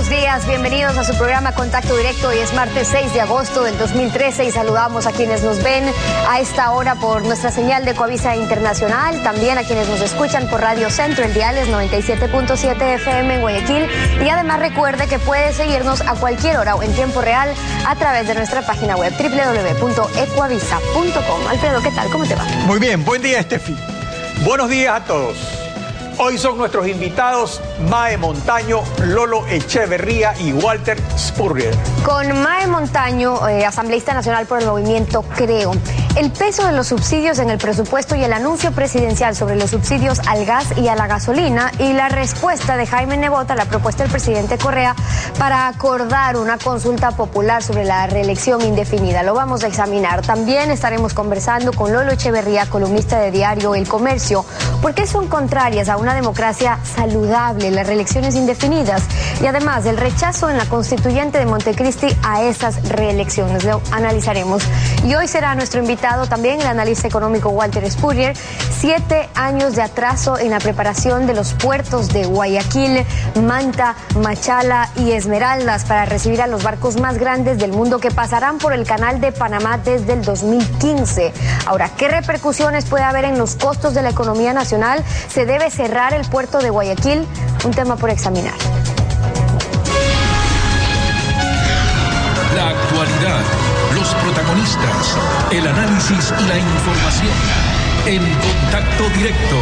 buenos días, bienvenidos a su programa Contacto Directo. Hoy es martes 6 de agosto del 2013 y saludamos a quienes nos ven a esta hora por nuestra señal de Coavisa Internacional, también a quienes nos escuchan por Radio Centro, el dial es 97.7 FM en Guayaquil, y además recuerde que puede seguirnos a cualquier hora o en tiempo real a través de nuestra página web www.ecuavisa.com. Alfredo, ¿qué tal? ¿Cómo te va? Muy bien, buen día, Estefi. Buenos días a todos. Hoy son nuestros invitados Mae Montaño, Lolo Echeverría y Walter Spurrier. Con Mae Montaño, asambleísta nacional por el movimiento Creo. El peso de los subsidios en el presupuesto y el anuncio presidencial sobre los subsidios al gas y a la gasolina, y la respuesta de Jaime Nebot a la propuesta del presidente Correa para acordar una consulta popular sobre la reelección indefinida. Lo vamos a examinar. También estaremos conversando con Lolo Echeverría, columnista de diario El Comercio. ¿Por qué son contrarias a una democracia saludable las reelecciones indefinidas? Y además el rechazo en la constituyente de Montecristi a esas reelecciones. Lo analizaremos. Y hoy será nuestro invitado también el analista económico Walter Spurrier. 7 años de atraso en la preparación de los puertos de Guayaquil, Manta, Machala y Esmeraldas para recibir a los barcos más grandes del mundo que pasarán por el canal de Panamá desde el 2015. Ahora, ¿qué repercusiones puede haber en los costos de la economía nacional? ¿Se debe cerrar el puerto de Guayaquil? Un tema por examinar. La actualidad, los protagonistas, el análisis y la información en Contacto Directo.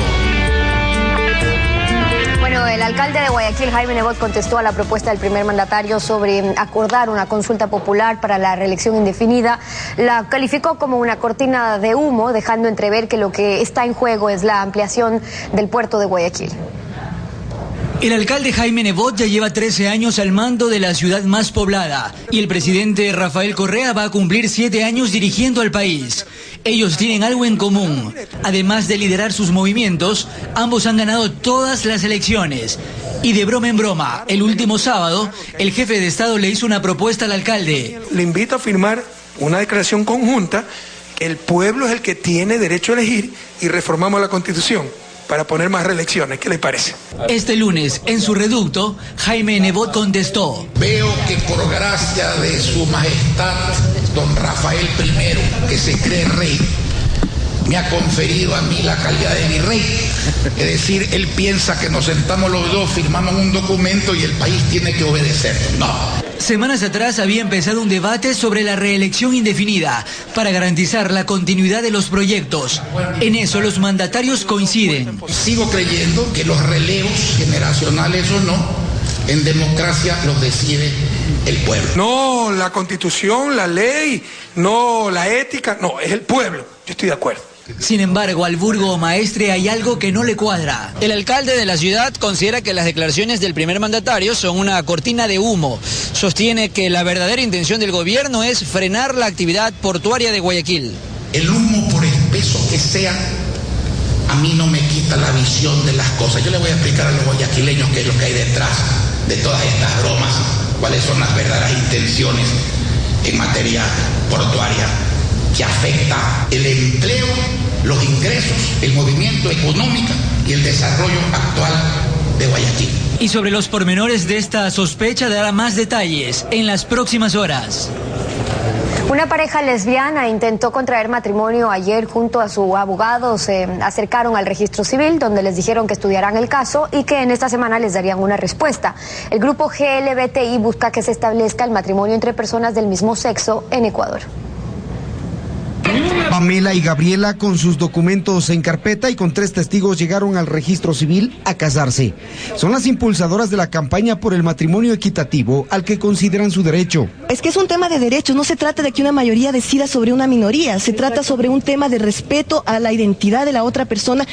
Bueno, el alcalde de Guayaquil, Jaime Nebot, contestó a la propuesta del primer mandatario sobre acordar una consulta popular para la reelección indefinida. La calificó como una cortina de humo, dejando entrever que lo que está en juego es la ampliación del puerto de Guayaquil. El alcalde Jaime Nebot ya lleva 13 años al mando de la ciudad más poblada y el presidente Rafael Correa va a cumplir 7 años dirigiendo al país. Ellos tienen algo en común. Además de liderar sus movimientos, ambos han ganado todas las elecciones. Y de broma en broma, el último sábado, el jefe de Estado le hizo una propuesta al alcalde. Le invito a firmar una declaración conjunta. El pueblo es el que tiene derecho a elegir y reformamos la Constitución para poner más reelecciones. ¿Qué le parece? Este lunes, en su reducto, Jaime Nebot contestó: veo que por gracia de su majestad, don Rafael I, que se cree rey, me ha conferido a mí la calidad de mi rey. Es decir, él piensa que nos sentamos los dos, firmamos un documento y el país tiene que obedecer. No. Semanas atrás había empezado un debate sobre la reelección indefinida para garantizar la continuidad de los proyectos. En eso los mandatarios coinciden. Sigo creyendo que los relevos generacionales o no, en democracia los decide el pueblo. No, la Constitución, la ley, no, la ética, no, es el pueblo. Yo estoy de acuerdo. Sin embargo, al burgo maestre hay algo que no le cuadra. El alcalde de la ciudad considera que las declaraciones del primer mandatario son una cortina de humo. Sostiene que la verdadera intención del gobierno es frenar la actividad portuaria de Guayaquil. El humo, por espeso que sea, a mí no me quita la visión de las cosas. Yo le voy a explicar a los guayaquileños qué es lo que hay detrás de todas estas bromas, cuáles son las verdaderas intenciones en materia portuaria que afecta el empleo, los ingresos, el movimiento económico y el desarrollo actual de Guayaquil. Y sobre los pormenores de esta sospecha dará más detalles en las próximas horas. Una pareja lesbiana intentó contraer matrimonio ayer junto a su abogado. Se acercaron al registro civil donde les dijeron que estudiarán el caso y que en esta semana les darían una respuesta. El grupo GLBTI busca que se establezca el matrimonio entre personas del mismo sexo en Ecuador. Pamela y Gabriela, con sus documentos en carpeta y con 3 testigos, llegaron al registro civil a casarse. Son las impulsadoras de la campaña por el matrimonio equitativo al que consideran su derecho. Es que es un tema de derechos, no se trata de que una mayoría decida sobre una minoría, se trata sobre un tema de respeto a la identidad de la otra persona.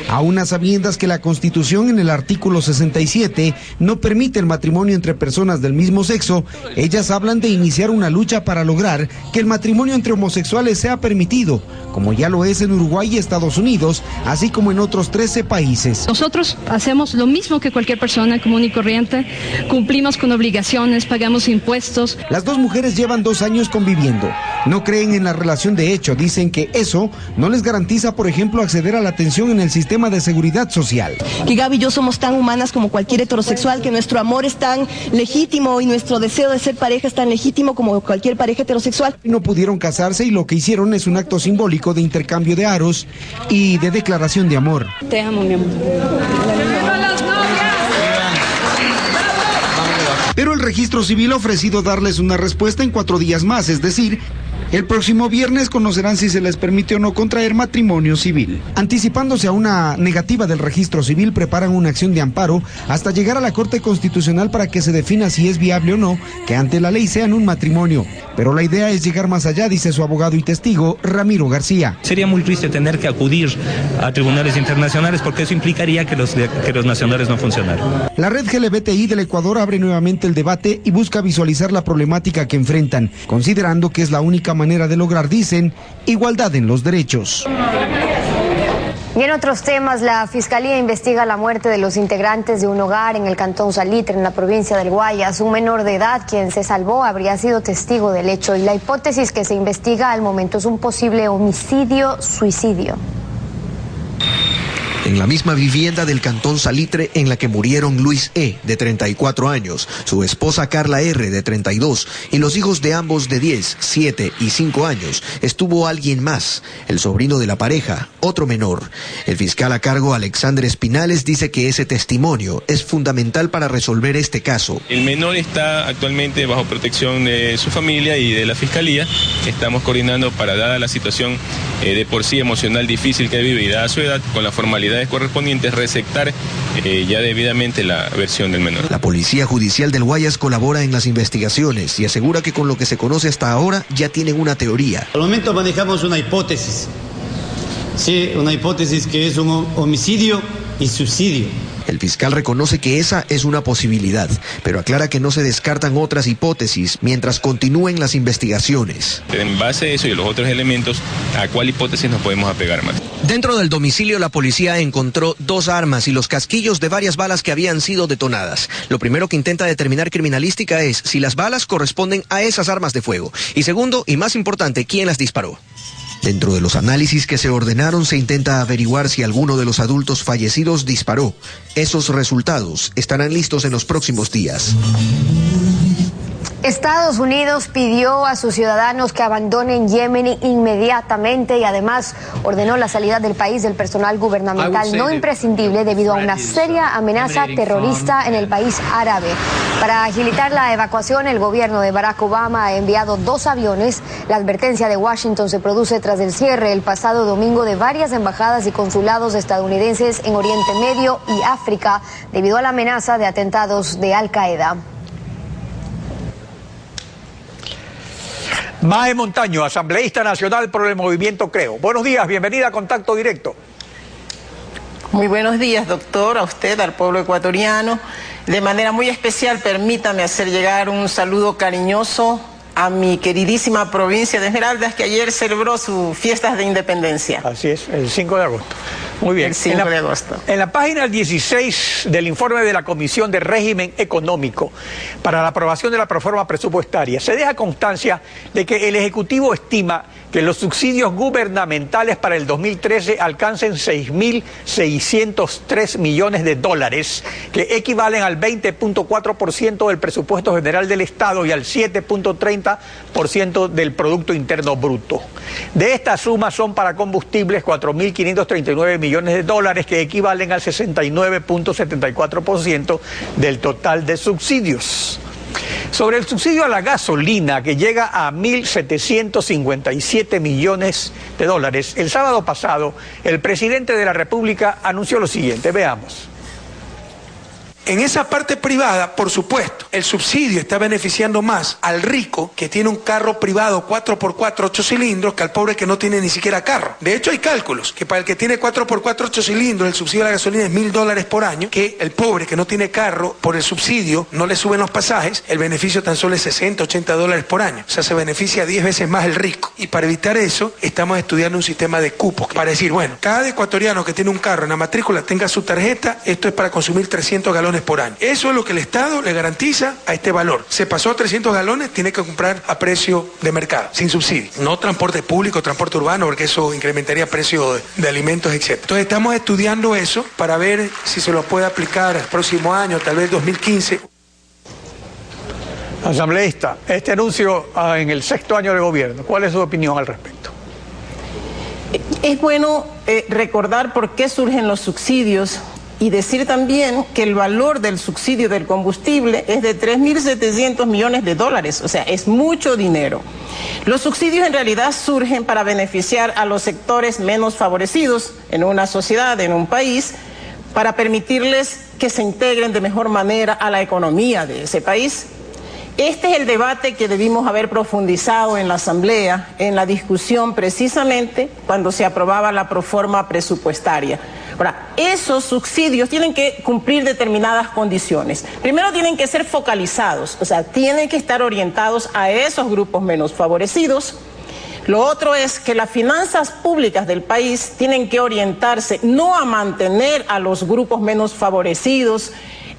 A unas sabiendas que la Constitución en el artículo 67 no permite el matrimonio entre personas del mismo sexo, ellas hablan de iniciar una lucha para lograr que el matrimonio entre homosexuales sea permitido, como ya lo es en Uruguay y Estados Unidos, así como en otros 13 países. Nosotros hacemos lo mismo que cualquier persona común y corriente, cumplimos con obligaciones, pagamos impuestos. Las dos mujeres llevan 2 años conviviendo. No creen en la relación de hecho, dicen que eso no les garantiza, por ejemplo, acceder a la atención en el sistema de seguridad social. Que Gaby y yo somos tan humanas como cualquier heterosexual, que nuestro amor es tan legítimo y nuestro deseo de ser pareja es tan legítimo como cualquier pareja heterosexual. No pudieron casarse y lo que hicieron es un acto simbólico de intercambio de aros y de declaración de amor. Te amo, mi amor. Pero el registro civil ha ofrecido darles una respuesta en 4 días más, es decir, el próximo viernes conocerán si se les permite o no contraer matrimonio civil. Anticipándose a una negativa del registro civil, preparan una acción de amparo hasta llegar a la Corte Constitucional para que se defina si es viable o no que ante la ley sean un matrimonio. Pero la idea es llegar más allá, dice su abogado y testigo, Ramiro García. Sería muy triste tener que acudir a tribunales internacionales porque eso implicaría que los nacionales no funcionaran. La red LGBTI del Ecuador abre nuevamente el debate y busca visualizar la problemática que enfrentan, considerando que es la única manera de lograr, dicen, igualdad en los derechos. Y en otros temas, la Fiscalía investiga la muerte de los integrantes de un hogar en el cantón Salitre, en la provincia del Guayas. Un menor de edad, quien se salvó, habría sido testigo del hecho y la hipótesis que se investiga al momento es un posible homicidio-suicidio. En la misma vivienda del cantón Salitre en la que murieron Luis E., de 34 años, su esposa Carla R., de 32, y los hijos de ambos de 10, 7 y 5 años, estuvo alguien más, el sobrino de la pareja, otro menor. El fiscal a cargo, Alexander Espinales, dice que ese testimonio es fundamental para resolver este caso. El menor está actualmente bajo protección de su familia y de la fiscalía. Estamos coordinando para, dada la situación de por sí emocional difícil que vive y dada su edad, con las formalidades correspondientes, receptar ya debidamente la versión del menor. La Policía Judicial del Guayas colabora en las investigaciones y asegura que con lo que se conoce hasta ahora ya tienen una teoría. Al momento manejamos una hipótesis, sí, una hipótesis que es un homicidio y suicidio. El fiscal reconoce que esa es una posibilidad, pero aclara que no se descartan otras hipótesis mientras continúen las investigaciones. En base a eso y a los otros elementos, ¿a cuál hipótesis nos podemos apegar más? Dentro del domicilio, la policía encontró 2 armas y los casquillos de varias balas que habían sido detonadas. Lo primero que intenta determinar criminalística es si las balas corresponden a esas armas de fuego. Y segundo, y más importante, ¿quién las disparó? Dentro de los análisis que se ordenaron se intenta averiguar si alguno de los adultos fallecidos disparó. Esos resultados estarán listos en los próximos días. Estados Unidos pidió a sus ciudadanos que abandonen Yemen inmediatamente y además ordenó la salida del país del personal gubernamental no imprescindible debido a una seria amenaza terrorista en el país árabe. Para agilitar la evacuación, el gobierno de Barack Obama ha enviado 2 aviones. La advertencia de Washington se produce tras el cierre el pasado domingo de varias embajadas y consulados estadounidenses en Oriente Medio y África debido a la amenaza de atentados de Al Qaeda. Mae Montaño, asambleísta nacional por el movimiento Creo. Buenos días, bienvenida a Contacto Directo. Muy buenos días, doctor, a usted, al pueblo ecuatoriano. De manera muy especial, permítame hacer llegar un saludo cariñoso a mi queridísima provincia de Esmeraldas, que ayer celebró sus fiestas de independencia. Así es, el 5 de agosto. Muy bien. El 5 de agosto. En la página 16 del informe de la Comisión de Régimen Económico para la aprobación de la proforma presupuestaria, se deja constancia de que el Ejecutivo estima que los subsidios gubernamentales para el 2013 alcancen 6.603 millones de dólares, que equivalen al 20.4% del presupuesto general del Estado y al 7.30% del Producto Interno Bruto. De esta suma son para combustibles 4.539 millones de dólares, que equivalen al 69.74% del total de subsidios. Sobre el subsidio a la gasolina, que llega a 1.757 millones de dólares, el sábado pasado el presidente de la República anunció lo siguiente, veamos. En esa parte privada, por supuesto, el subsidio está beneficiando más al rico que tiene un carro privado 4x4 8 cilindros que al pobre que no tiene ni siquiera carro. De hecho, hay cálculos que para el que tiene 4x4 8 cilindros el subsidio a la gasolina es $1.000 por año, que el pobre que no tiene carro, por el subsidio no le suben los pasajes, el beneficio tan solo es $60, $80 por año. O sea, se beneficia 10 veces más el rico. Y para evitar eso, estamos estudiando un sistema de cupos para decir, bueno, cada ecuatoriano que tiene un carro en la matrícula tenga su tarjeta, esto es para consumir 300 galones galones por año. Eso es lo que el Estado le garantiza a este valor. Se pasó a 300 galones, tiene que comprar a precio de mercado, sin subsidio. No transporte público, transporte urbano, porque eso incrementaría precio de alimentos, etc. Entonces estamos estudiando eso para ver si se lo puede aplicar el próximo año, tal vez 2015. Asambleísta, este anuncio en el 6º año de gobierno, ¿cuál es su opinión al respecto? Es bueno recordar por qué surgen los subsidios y decir también que el valor del subsidio del combustible es de 3.700 millones de dólares, o sea, es mucho dinero. Los subsidios en realidad surgen para beneficiar a los sectores menos favorecidos en una sociedad, en un país, para permitirles que se integren de mejor manera a la economía de ese país. Este es el debate que debimos haber profundizado en la Asamblea, en la discusión precisamente cuando se aprobaba la proforma presupuestaria. Ahora, esos subsidios tienen que cumplir determinadas condiciones. Primero, tienen que ser focalizados, o sea, tienen que estar orientados a esos grupos menos favorecidos. Lo otro es que las finanzas públicas del país tienen que orientarse no a mantener a los grupos menos favorecidos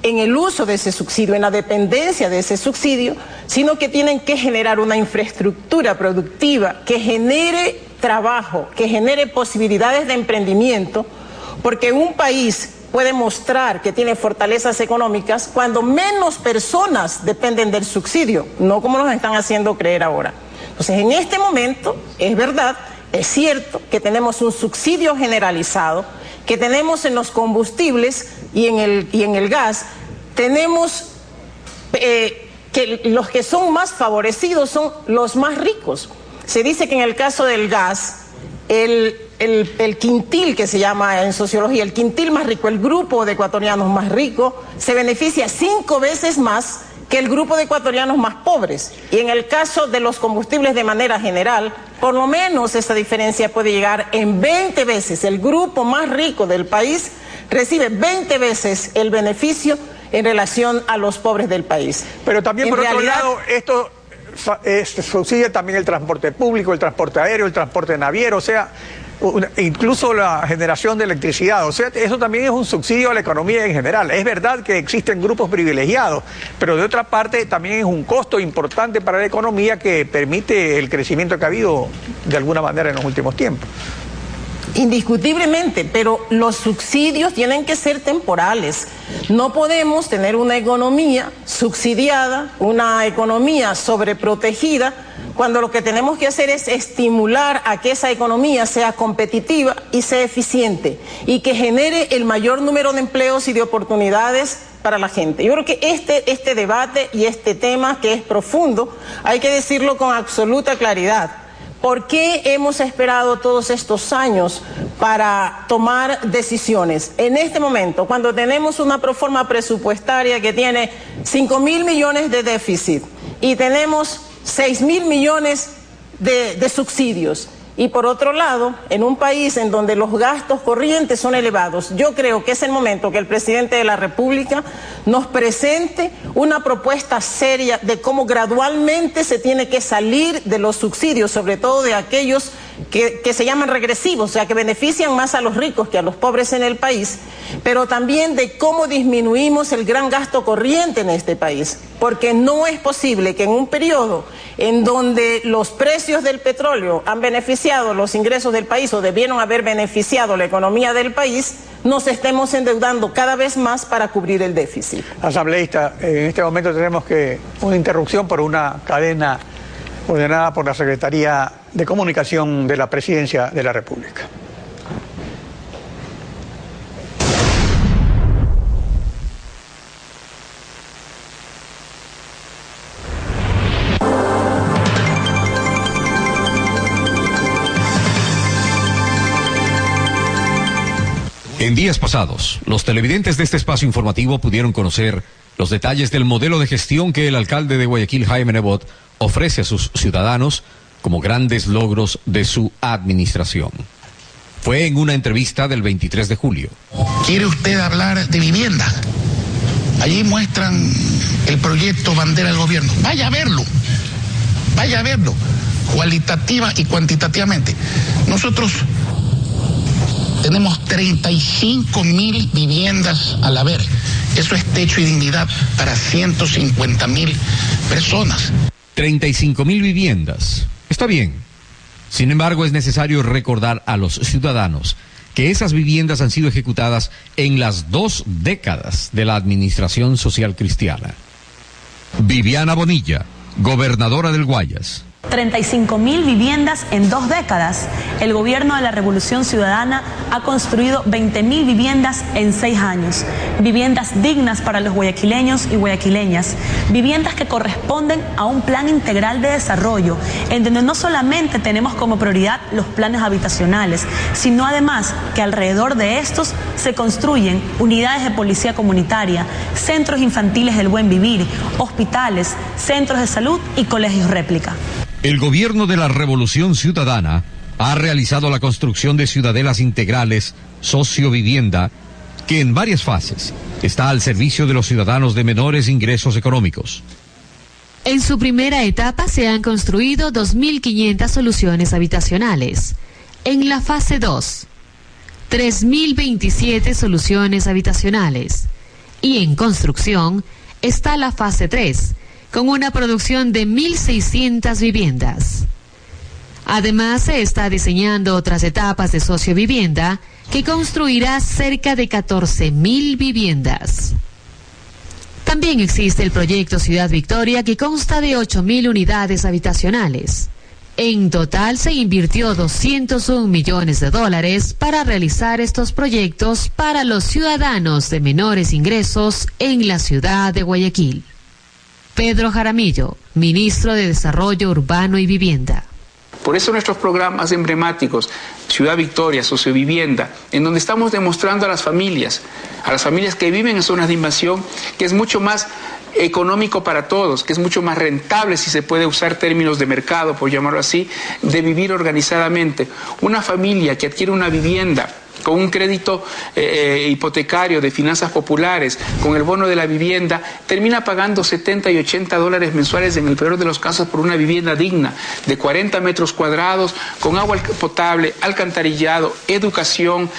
en el uso de ese subsidio, en la dependencia de ese subsidio, sino que tienen que generar una infraestructura productiva que genere trabajo, que genere posibilidades de emprendimiento, porque un país puede mostrar que tiene fortalezas económicas cuando menos personas dependen del subsidio, no como nos están haciendo creer ahora. Entonces, en este momento, es verdad, es cierto que tenemos un subsidio generalizado, que tenemos en los combustibles y en el gas, tenemos que los que son más favorecidos son los más ricos. Se dice que en el caso del gas, el quintil, que se llama en sociología, el quintil más rico, el grupo de ecuatorianos más rico, se beneficia 5 veces más que el grupo de ecuatorianos más pobres. Y en el caso de los combustibles de manera general, por lo menos esa diferencia puede llegar en 20 veces. El grupo más rico del país recibe 20 veces el beneficio en relación a los pobres del país. Pero también, por otro lado, esto subsidia también el transporte público, el transporte aéreo, el transporte naviero, o sea, incluso la generación de electricidad. O sea, eso también es un subsidio a la economía en general. Es verdad que existen grupos privilegiados, pero de otra parte también es un costo importante para la economía que permite el crecimiento que ha habido de alguna manera en los últimos tiempos. Indiscutiblemente, pero los subsidios tienen que ser temporales. No podemos tener una economía subsidiada, una economía sobreprotegida, cuando lo que tenemos que hacer es estimular a que esa economía sea competitiva y sea eficiente y que genere el mayor número de empleos y de oportunidades para la gente. Yo creo que este debate y este tema, que es profundo, hay que decirlo con absoluta claridad. ¿Por qué hemos esperado todos estos años para tomar decisiones? En este momento, cuando tenemos una proforma presupuestaria que tiene 5.000 millones de déficit y tenemos 6.000 millones de subsidios, y por otro lado, en un país en donde los gastos corrientes son elevados, yo creo que es el momento que el presidente de la República nos presente una propuesta seria de cómo gradualmente se tiene que salir de los subsidios, sobre todo de aquellos que se llaman regresivos, o sea, que benefician más a los ricos que a los pobres en el país, pero también de cómo disminuimos el gran gasto corriente en este país, porque no es posible que en un periodo en donde los precios del petróleo han beneficiado los ingresos del país o debieron haber beneficiado la economía del país, nos estemos endeudando cada vez más para cubrir el déficit. Asambleísta, en este momento tenemos una interrupción por una cadena ordenada por la Secretaría de Comunicación de la Presidencia de la República. En días pasados, los televidentes de este espacio informativo pudieron conocer los detalles del modelo de gestión que el alcalde de Guayaquil, Jaime Nebot, ofrece a sus ciudadanos como grandes logros de su administración. Fue en una entrevista del 23 de julio. ¿Quiere usted hablar de vivienda? Allí muestran el proyecto bandera del gobierno. Vaya a verlo, cualitativa y cuantitativamente. Nosotros tenemos 35.000 viviendas al haber Eso es techo y dignidad para 150.000 personas. 35.000 viviendas. Está bien. Sin embargo, es necesario recordar a los ciudadanos que esas viviendas han sido ejecutadas en las 2 décadas de la administración social cristiana. Viviana Bonilla, gobernadora del Guayas. 35.000 viviendas en 2 décadas. El gobierno de la Revolución Ciudadana ha construido 20.000 viviendas en 6 años. Viviendas dignas para los guayaquileños y guayaquileñas. Viviendas que corresponden a un plan integral de desarrollo, en donde no solamente tenemos como prioridad los planes habitacionales, sino además que alrededor de estos se construyen unidades de policía comunitaria, centros infantiles del buen vivir, hospitales, centros de salud y colegios réplica. El gobierno de la Revolución Ciudadana ha realizado la construcción de ciudadelas integrales, sociovivienda, que en varias fases está al servicio de los ciudadanos de menores ingresos económicos. En su primera etapa se han construido 2.500 soluciones habitacionales. En la fase 2, 3.027 soluciones habitacionales. Y en construcción está la fase 3, con una producción de 1.600 viviendas. Además, se está diseñando otras etapas de sociovivienda que construirá cerca de 14.000 viviendas. También existe el proyecto Ciudad Victoria, que consta de 8.000 unidades habitacionales. En total se invirtió $201 millones para realizar estos proyectos para los ciudadanos de menores ingresos en la ciudad de Guayaquil. Pedro Jaramillo, ministro de Desarrollo Urbano y Vivienda. Por eso nuestros programas emblemáticos, Ciudad Victoria, Sociovivienda, en donde estamos demostrando a las familias que viven en zonas de invasión, que es mucho más económico para todos, que es mucho más rentable, si se puede usar términos de mercado, por llamarlo así, de vivir organizadamente. Una familia que adquiere una vivienda con un crédito hipotecario de finanzas populares, con el bono de la vivienda, termina pagando $70 y $80 mensuales en el peor de los casos por una vivienda digna, de 40 metros cuadrados, con agua potable, alcantarillado, educación,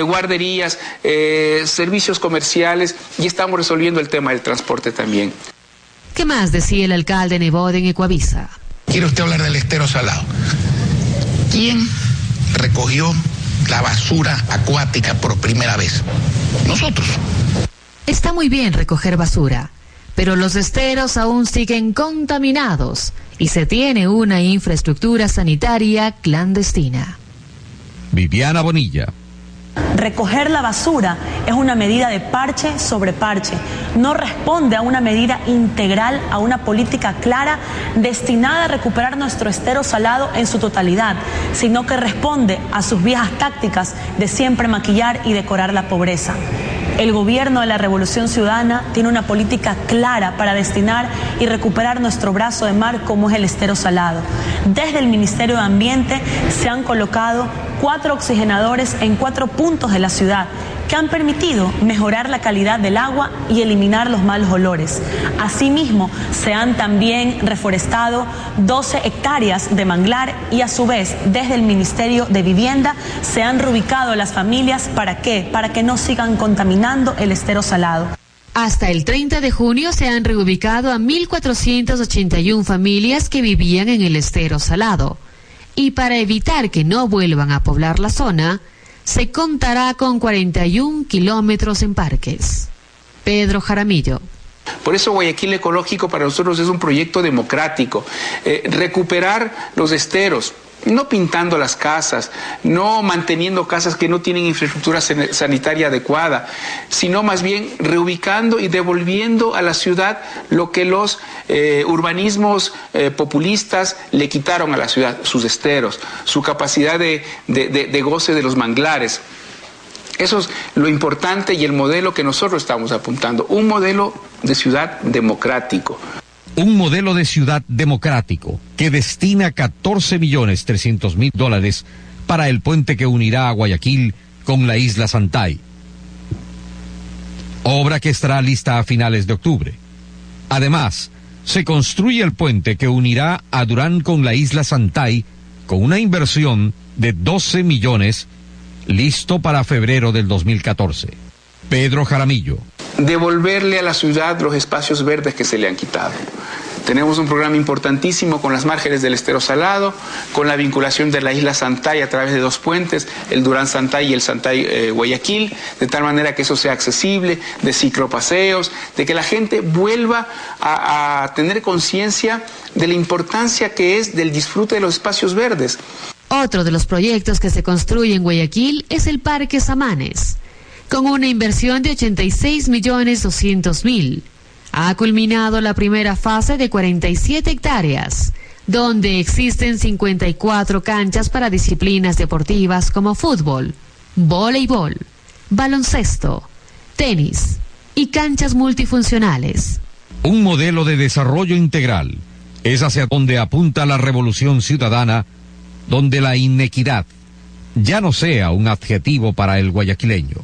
guarderías, servicios comerciales, y estamos resolviendo el tema del transporte también. ¿Qué más decía el alcalde Nebot en Ecuavisa? ¿Quiere usted hablar del estero salado? ¿Quién recogió la basura acuática por primera vez? Nosotros. Está muy bien recoger basura, pero los esteros aún siguen contaminados y se tiene una infraestructura sanitaria clandestina. Viviana Bonilla. Recoger la basura es una medida de parche sobre parche. No responde a una medida integral, a una política clara destinada a recuperar nuestro estero salado en su totalidad, sino que responde a sus viejas tácticas de siempre maquillar y decorar la pobreza. El gobierno de la Revolución Ciudadana tiene una política clara para destinar y recuperar nuestro brazo de mar, como es el estero salado. Desde el Ministerio de Ambiente se han colocado 4 oxigenadores en 4 puntos de la ciudad, que han permitido mejorar la calidad del agua y eliminar los malos olores. Asimismo, se han también reforestado 12 hectáreas de manglar y, a su vez, desde el Ministerio de Vivienda se han reubicado a las familias. ¿Para qué? Para que no sigan contaminando el estero salado. Hasta el 30 de junio se han reubicado a 1.481 familias que vivían en el estero salado. Y para evitar que no vuelvan a poblar la zona, se contará con 41 kilómetros en parques. Pedro Jaramillo. Por eso Guayaquil Ecológico para nosotros es un proyecto democrático. Recuperar los esteros, no pintando las casas, no manteniendo casas que no tienen infraestructura sanitaria adecuada, sino más bien reubicando y devolviendo a la ciudad lo que los urbanismos populistas le quitaron a la ciudad: sus esteros, su capacidad de goce de los manglares. Eso es lo importante y el modelo que nosotros estamos apuntando, un modelo de ciudad democrático. Un modelo de ciudad democrático que destina $14.300.000 para el puente que unirá a Guayaquil con la isla Santay. Obra que estará lista a finales de octubre. Además, se construye el puente que unirá a Durán con la isla Santay con una inversión de 12 millones, listo para febrero del 2014. Pedro Jaramillo. devolverle a la ciudad los espacios verdes que se le han quitado. Tenemos un programa importantísimo con las márgenes del Estero Salado, con la vinculación de la isla Santay a través de 2 puentes, el Durán Santay y el Santay Guayaquil, de tal manera que eso sea accesible, de ciclopaseos, de que la gente vuelva a tener conciencia de la importancia que es del disfrute de los espacios verdes. Otro de los proyectos que se construye en Guayaquil es el Parque Samanes, con una inversión de 86.200.000. Ha culminado la primera fase de 47 hectáreas, donde existen 54 canchas para disciplinas deportivas como fútbol, voleibol, baloncesto, tenis y canchas multifuncionales. Un modelo de desarrollo integral es hacia donde apunta la revolución ciudadana, donde la inequidad ya no sea un adjetivo para el guayaquileño.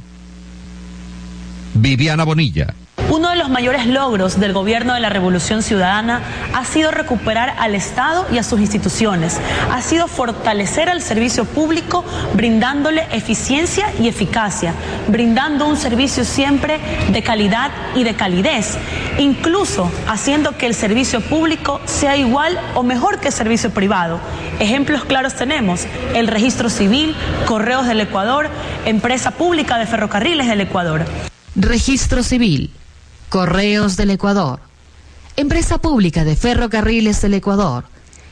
Viviana Bonilla. Uno de los mayores logros del gobierno de la Revolución Ciudadana ha sido recuperar al Estado y a sus instituciones. Ha sido fortalecer al servicio público, brindándole eficiencia y eficacia, brindando un servicio siempre de calidad y de calidez, incluso haciendo que el servicio público sea igual o mejor que el servicio privado. Ejemplos claros tenemos: el Registro Civil, Correos del Ecuador, Empresa Pública de Ferrocarriles del Ecuador. Registro Civil, Correos del Ecuador, Empresa Pública de Ferrocarriles del Ecuador.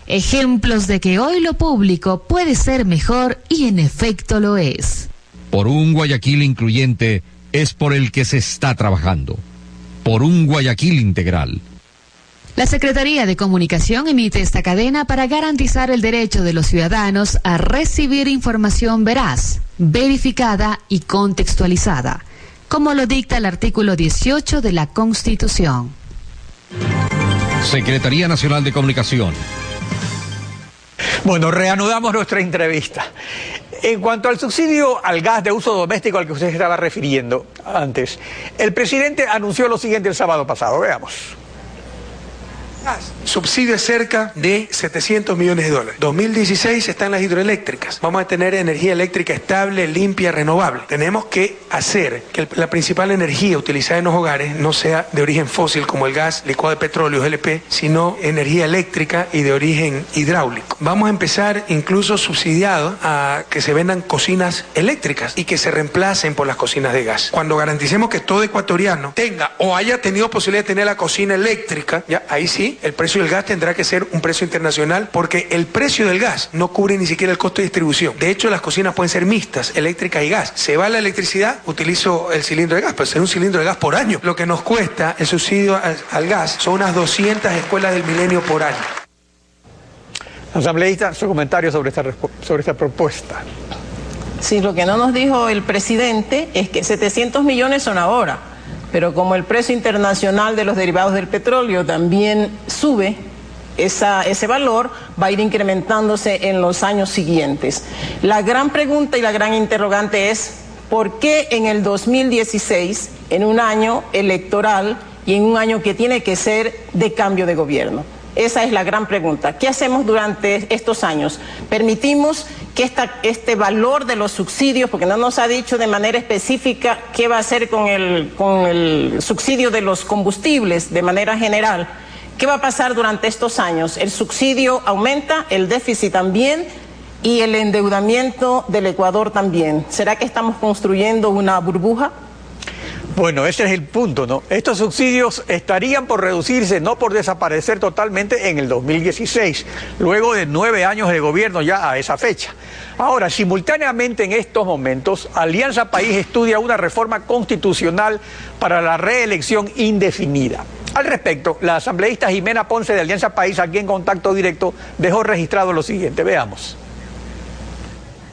Ejemplos de que hoy lo público puede ser mejor y en efecto lo es. Por un Guayaquil incluyente es por el que se está trabajando. Por un Guayaquil integral. La Secretaría de Comunicación emite esta cadena para garantizar el derecho de los ciudadanos a recibir información veraz, verificada y contextualizada, como lo dicta el artículo 18 de la Constitución. Secretaría Nacional de Comunicación. Bueno, reanudamos nuestra entrevista. En cuanto al subsidio al gas de uso doméstico al que usted estaba refiriendo antes, el presidente anunció lo siguiente el sábado pasado. Veamos. Subsidio es cerca de $700 millones. 2016 están las hidroeléctricas. Vamos a tener energía eléctrica estable, limpia, renovable. Tenemos que hacer que la principal energía utilizada en los hogares no sea de origen fósil como el gas, licuado de petróleo, GLP, sino energía eléctrica y de origen hidráulico. Vamos a empezar incluso subsidiado a que se vendan cocinas eléctricas y que se reemplacen por las cocinas de gas. Cuando garanticemos que todo ecuatoriano tenga o haya tenido posibilidad de tener la cocina eléctrica, ya ahí sí el precio del gas tendrá que ser un precio internacional, porque el precio del gas no cubre ni siquiera el costo de distribución. De hecho, las cocinas pueden ser mixtas, eléctrica y gas. Se va la electricidad, utilizo el cilindro de gas, pero será un cilindro de gas por año. Lo que nos cuesta el subsidio al gas son unas 200 escuelas del milenio por año. Asambleísta, su comentario sobre esta propuesta. Sí, lo que no nos dijo el presidente es que 700 millones son ahora, pero como el precio internacional de los derivados del petróleo también sube, ese valor va a ir incrementándose en los años siguientes. La gran pregunta y la gran interrogante es: ¿por qué en el 2016, en un año electoral y en un año que tiene que ser de cambio de gobierno? Esa es la gran pregunta. ¿Qué hacemos durante estos años? ¿Permitimos que este valor de los subsidios, porque no nos ha dicho de manera específica qué va a hacer con el subsidio de los combustibles de manera general? ¿Qué va a pasar durante estos años? El subsidio aumenta, el déficit también y el endeudamiento del Ecuador también. ¿Será que estamos construyendo una burbuja? Bueno, ese es el punto, ¿no? Estos subsidios estarían por reducirse, no por desaparecer totalmente en el 2016, luego de 9 años de gobierno ya a esa fecha. Ahora, simultáneamente en estos momentos, Alianza País estudia una reforma constitucional para la reelección indefinida. Al respecto, la asambleísta Jimena Ponce de Alianza País, aquí en Contacto Directo, dejó registrado lo siguiente. Veamos.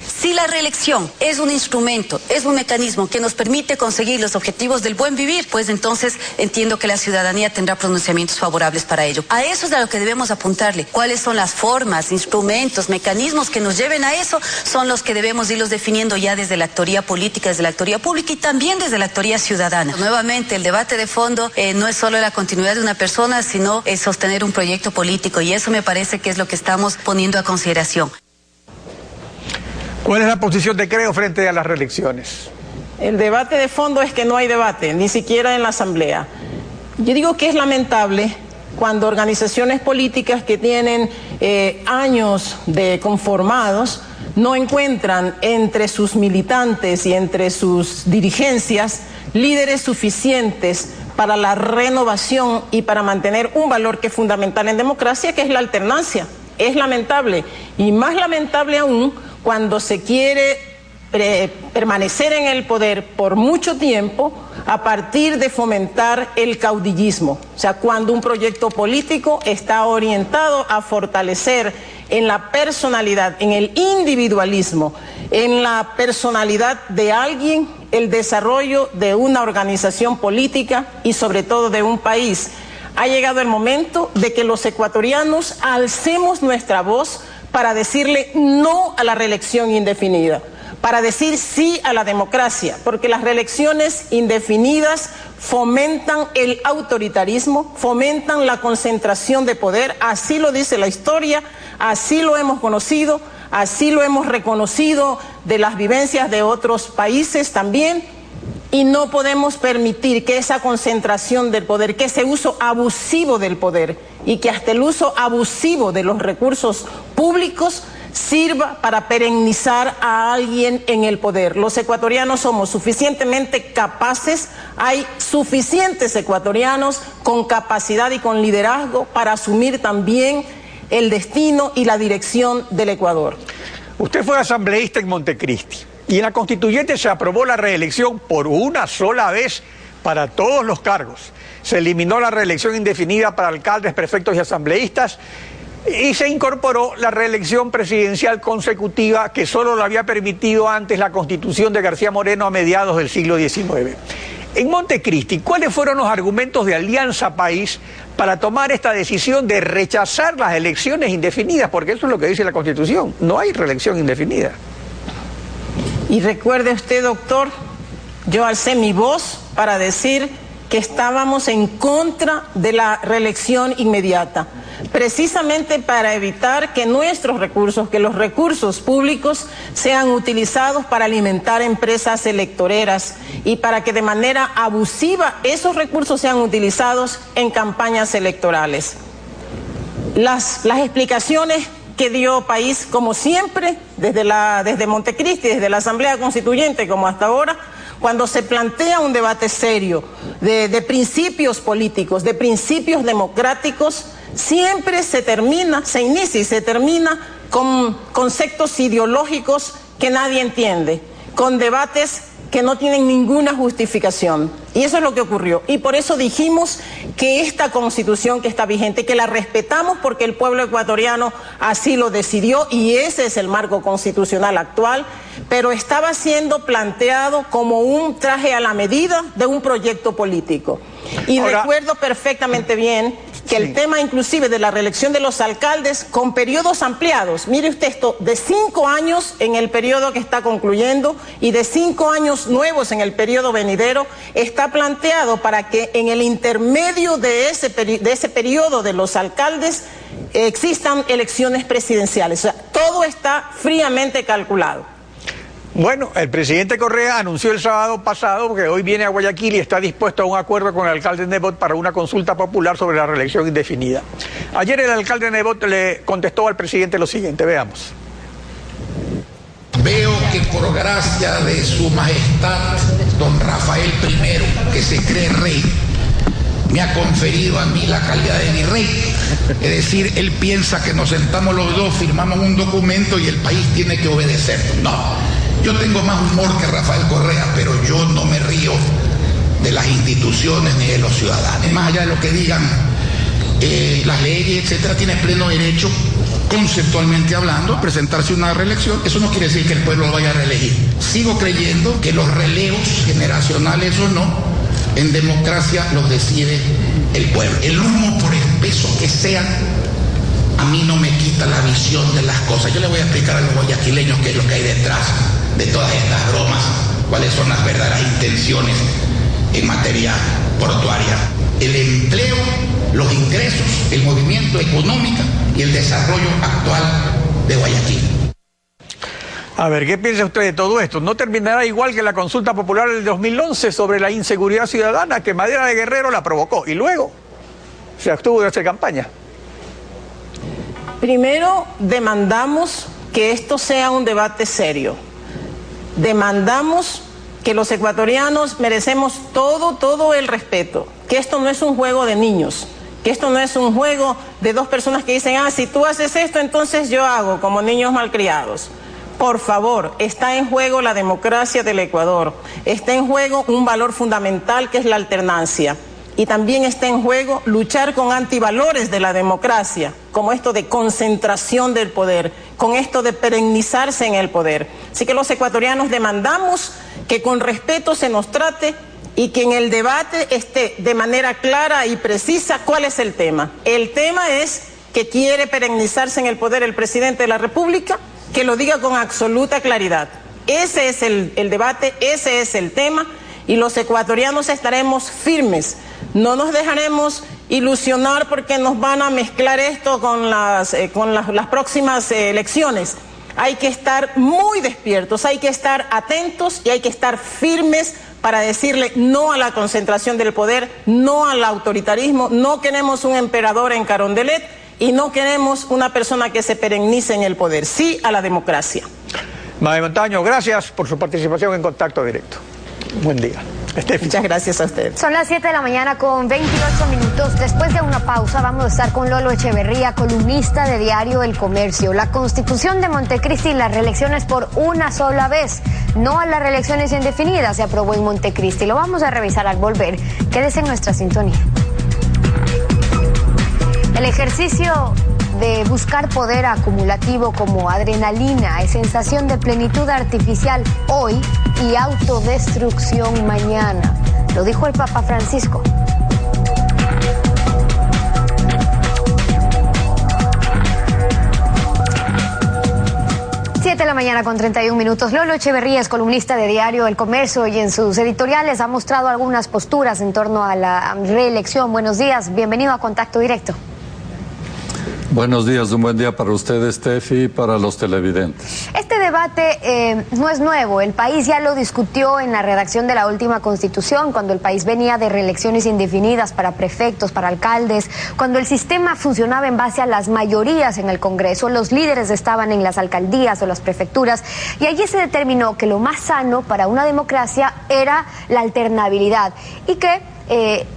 Si la reelección es un instrumento, es un mecanismo que nos permite conseguir los objetivos del buen vivir, pues entonces entiendo que la ciudadanía tendrá pronunciamientos favorables para ello. A eso es a lo que debemos apuntarle. ¿Cuáles son las formas, instrumentos, mecanismos que nos lleven a eso? Son los que debemos irlos definiendo ya desde la actoría política, desde la actoría pública y también desde la actoría ciudadana. Nuevamente, el debate de fondo no es solo la continuidad de una persona, sino sostener un proyecto político, y eso me parece que es lo que estamos poniendo a consideración. ¿Cuál es la posición de Creo frente a las reelecciones? El debate de fondo es que no hay debate, ni siquiera en la Asamblea. Yo digo que es lamentable cuando organizaciones políticas que tienen años de conformados no encuentran entre sus militantes y entre sus dirigencias líderes suficientes para la renovación y para mantener un valor que es fundamental en democracia, que es la alternancia. Es lamentable, y más lamentable aún cuando se quiere permanecer en el poder por mucho tiempo a partir de fomentar el caudillismo. O sea, cuando un proyecto político está orientado a fortalecer en la personalidad, en el individualismo, en la personalidad de alguien, el desarrollo de una organización política y sobre todo de un país. Ha llegado el momento de que los ecuatorianos alcemos nuestra voz para decirle no a la reelección indefinida, para decir sí a la democracia, porque las reelecciones indefinidas fomentan el autoritarismo, fomentan la concentración de poder, así lo dice la historia, así lo hemos conocido, así lo hemos reconocido de las vivencias de otros países también, y no podemos permitir que esa concentración del poder, que ese uso abusivo del poder y que hasta el uso abusivo de los recursos públicos sirva para perennizar a alguien en el poder. Los ecuatorianos somos suficientemente capaces, hay suficientes ecuatorianos con capacidad y con liderazgo para asumir también el destino y la dirección del Ecuador. Usted fue asambleísta en Montecristi y en la constituyente se aprobó la reelección por una sola vez para todos los cargos. Se eliminó la reelección indefinida para alcaldes, prefectos y asambleístas, y se incorporó la reelección presidencial consecutiva que solo lo había permitido antes la Constitución de García Moreno a mediados del siglo XIX. En Montecristi, ¿cuáles fueron los argumentos de Alianza País para tomar esta decisión de rechazar las elecciones indefinidas? Porque eso es lo que dice la Constitución, no hay reelección indefinida. Y recuerde usted, doctor, yo alcé mi voz para decir que estábamos en contra de la reelección inmediata, precisamente para evitar que nuestros recursos, que los recursos públicos sean utilizados para alimentar empresas electoreras y para que de manera abusiva esos recursos sean utilizados en campañas electorales. Las explicaciones que dio País, como siempre, desde Montecristi, desde la Asamblea Constituyente como hasta ahora, cuando se plantea un debate serio de principios políticos, de principios democráticos, siempre se inicia y se termina con conceptos ideológicos que nadie entiende, con debates que no tienen ninguna justificación. Y eso es lo que ocurrió. Y por eso dijimos que esta Constitución que está vigente, que la respetamos porque el pueblo ecuatoriano así lo decidió y ese es el marco constitucional actual, pero estaba siendo planteado como un traje a la medida de un proyecto político. Y ahora, recuerdo perfectamente bien que el tema inclusive de la reelección de los alcaldes con periodos ampliados, mire usted esto, de 5 años en el periodo que está concluyendo y de 5 años nuevos en el periodo venidero, está planteado para que en el intermedio de ese periodo de los alcaldes existan elecciones presidenciales. O sea, todo está fríamente calculado. Bueno, el presidente Correa anunció el sábado pasado que hoy viene a Guayaquil y está dispuesto a un acuerdo con el alcalde Nebot para una consulta popular sobre la reelección indefinida. Ayer el alcalde Nebot le contestó al presidente lo siguiente, veamos. Veo que por gracia de su majestad, don Rafael I, que se cree rey, me ha conferido a mí la calidad de mi rey. Es decir, él piensa que nos sentamos los dos, firmamos un documento y el país tiene que obedecer. No. Yo tengo más humor que Rafael Correa, pero yo no me río de las instituciones ni de los ciudadanos. Más allá de lo que digan las leyes, etcétera, tiene pleno derecho, conceptualmente hablando, a presentarse una reelección. Eso no quiere decir que el pueblo lo vaya a reelegir. Sigo creyendo que los relevos, generacionales o no, en democracia los decide el pueblo. El humo, por espeso que sea, a mí no me quita la visión de las cosas. Yo le voy a explicar a los guayaquileños qué es lo que hay detrás de todas estas bromas, cuáles son las verdaderas intenciones en materia portuaria. El empleo, los ingresos, el movimiento económico y el desarrollo actual de Guayaquil. A ver, ¿qué piensa usted de todo esto? ¿No terminará igual que la consulta popular del 2011 sobre la inseguridad ciudadana que Madera de Guerrero la provocó y luego se abstuvo de hacer campaña? Primero, demandamos que esto sea un debate serio. Demandamos que los ecuatorianos merecemos todo el respeto, que esto no es un juego de niños, que esto no es un juego de dos personas que dicen, si tú haces esto, entonces yo hago, como niños malcriados. Por favor, está en juego la democracia del Ecuador, está en juego un valor fundamental que es la alternancia. Y también está en juego luchar con antivalores de la democracia, como esto de concentración del poder, con esto de perennizarse en el poder. Así que los ecuatorianos demandamos que con respeto se nos trate y que en el debate esté de manera clara y precisa cuál es el tema. El tema es que quiere perennizarse en el poder el presidente de la República, que lo diga con absoluta claridad. Ese es el debate, ese es el tema, y los ecuatorianos estaremos firmes. No nos dejaremos ilusionar porque nos van a mezclar esto con las próximas elecciones. Hay que estar muy despiertos, hay que estar atentos y hay que estar firmes para decirle no a la concentración del poder, no al autoritarismo. No queremos un emperador en Carondelet y no queremos una persona que se perenice en el poder. Sí a la democracia. Mae Montaño, gracias por su participación en Contacto Directo. Buen día. Muchas gracias a usted. Son las 7 de la mañana con 28 minutos. Después de una pausa vamos a estar con Lolo Echeverría, columnista de Diario El Comercio. La Constitución de Montecristi y las reelecciones por una sola vez. No a las reelecciones indefinidas se aprobó en Montecristi. Lo vamos a revisar al volver. Quédese en nuestra sintonía. El ejercicio de buscar poder acumulativo como adrenalina es sensación de plenitud artificial hoy y autodestrucción mañana. Lo dijo el Papa Francisco. Siete de la mañana con 31 minutos. Lolo Echeverría es columnista de Diario El Comercio y en sus editoriales ha mostrado algunas posturas en torno a la reelección. Buenos días, bienvenido a Contacto Directo. Buenos días, un buen día para ustedes, Steffi, y para los televidentes. Este debate no es nuevo. El país ya lo discutió en la redacción de la última Constitución, cuando el país venía de reelecciones indefinidas para prefectos, para alcaldes, cuando el sistema funcionaba en base a las mayorías en el Congreso, los líderes estaban en las alcaldías o las prefecturas, y allí se determinó que lo más sano para una democracia era la alternabilidad y que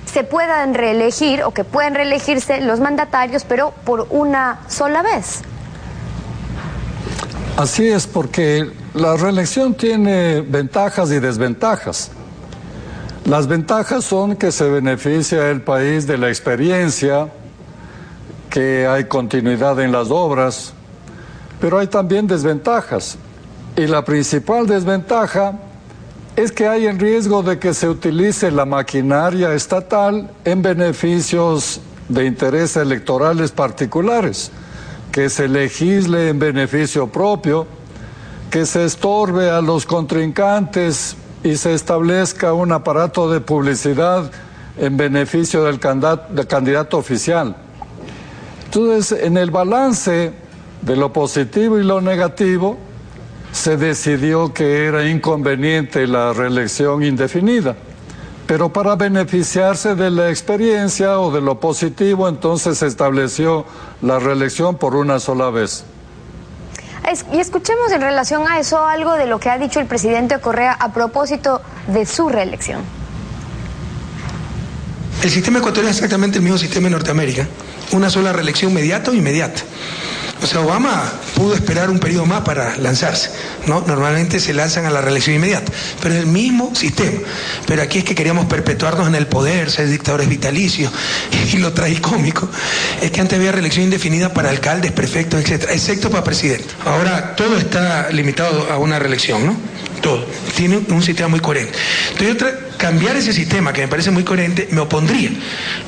se puedan reelegir o que puedan reelegirse los mandatarios, pero por una sola vez. Así es, porque la reelección tiene ventajas y desventajas. Las ventajas son que se beneficia el país de la experiencia, que hay continuidad en las obras, pero hay también desventajas. Y la principal desventaja es que hay en riesgo de que se utilice la maquinaria estatal en beneficios de intereses electorales particulares, que se legisle en beneficio propio, que se estorbe a los contrincantes y se establezca un aparato de publicidad en beneficio del candidato oficial. Entonces, en el balance de lo positivo y lo negativo, se decidió que era inconveniente la reelección indefinida, pero para beneficiarse de la experiencia o de lo positivo, entonces se estableció la reelección por una sola vez. Y escuchemos en relación a eso algo de lo que ha dicho el presidente Correa a propósito de su reelección. El sistema ecuatoriano es exactamente el mismo sistema de Norteamérica, una sola reelección inmediata o inmediata. O sea, Obama pudo esperar un periodo más para lanzarse, ¿no? Normalmente se lanzan a la reelección inmediata, pero es el mismo sistema. Pero aquí es que queríamos perpetuarnos en el poder, ser dictadores vitalicios, y lo tragicómico es que antes había reelección indefinida para alcaldes, prefectos, etcétera, excepto para presidente. Ahora todo está limitado a una reelección, ¿no? Todo. Tiene un sistema muy coherente. Entonces, cambiar ese sistema, que me parece muy coherente, me opondría.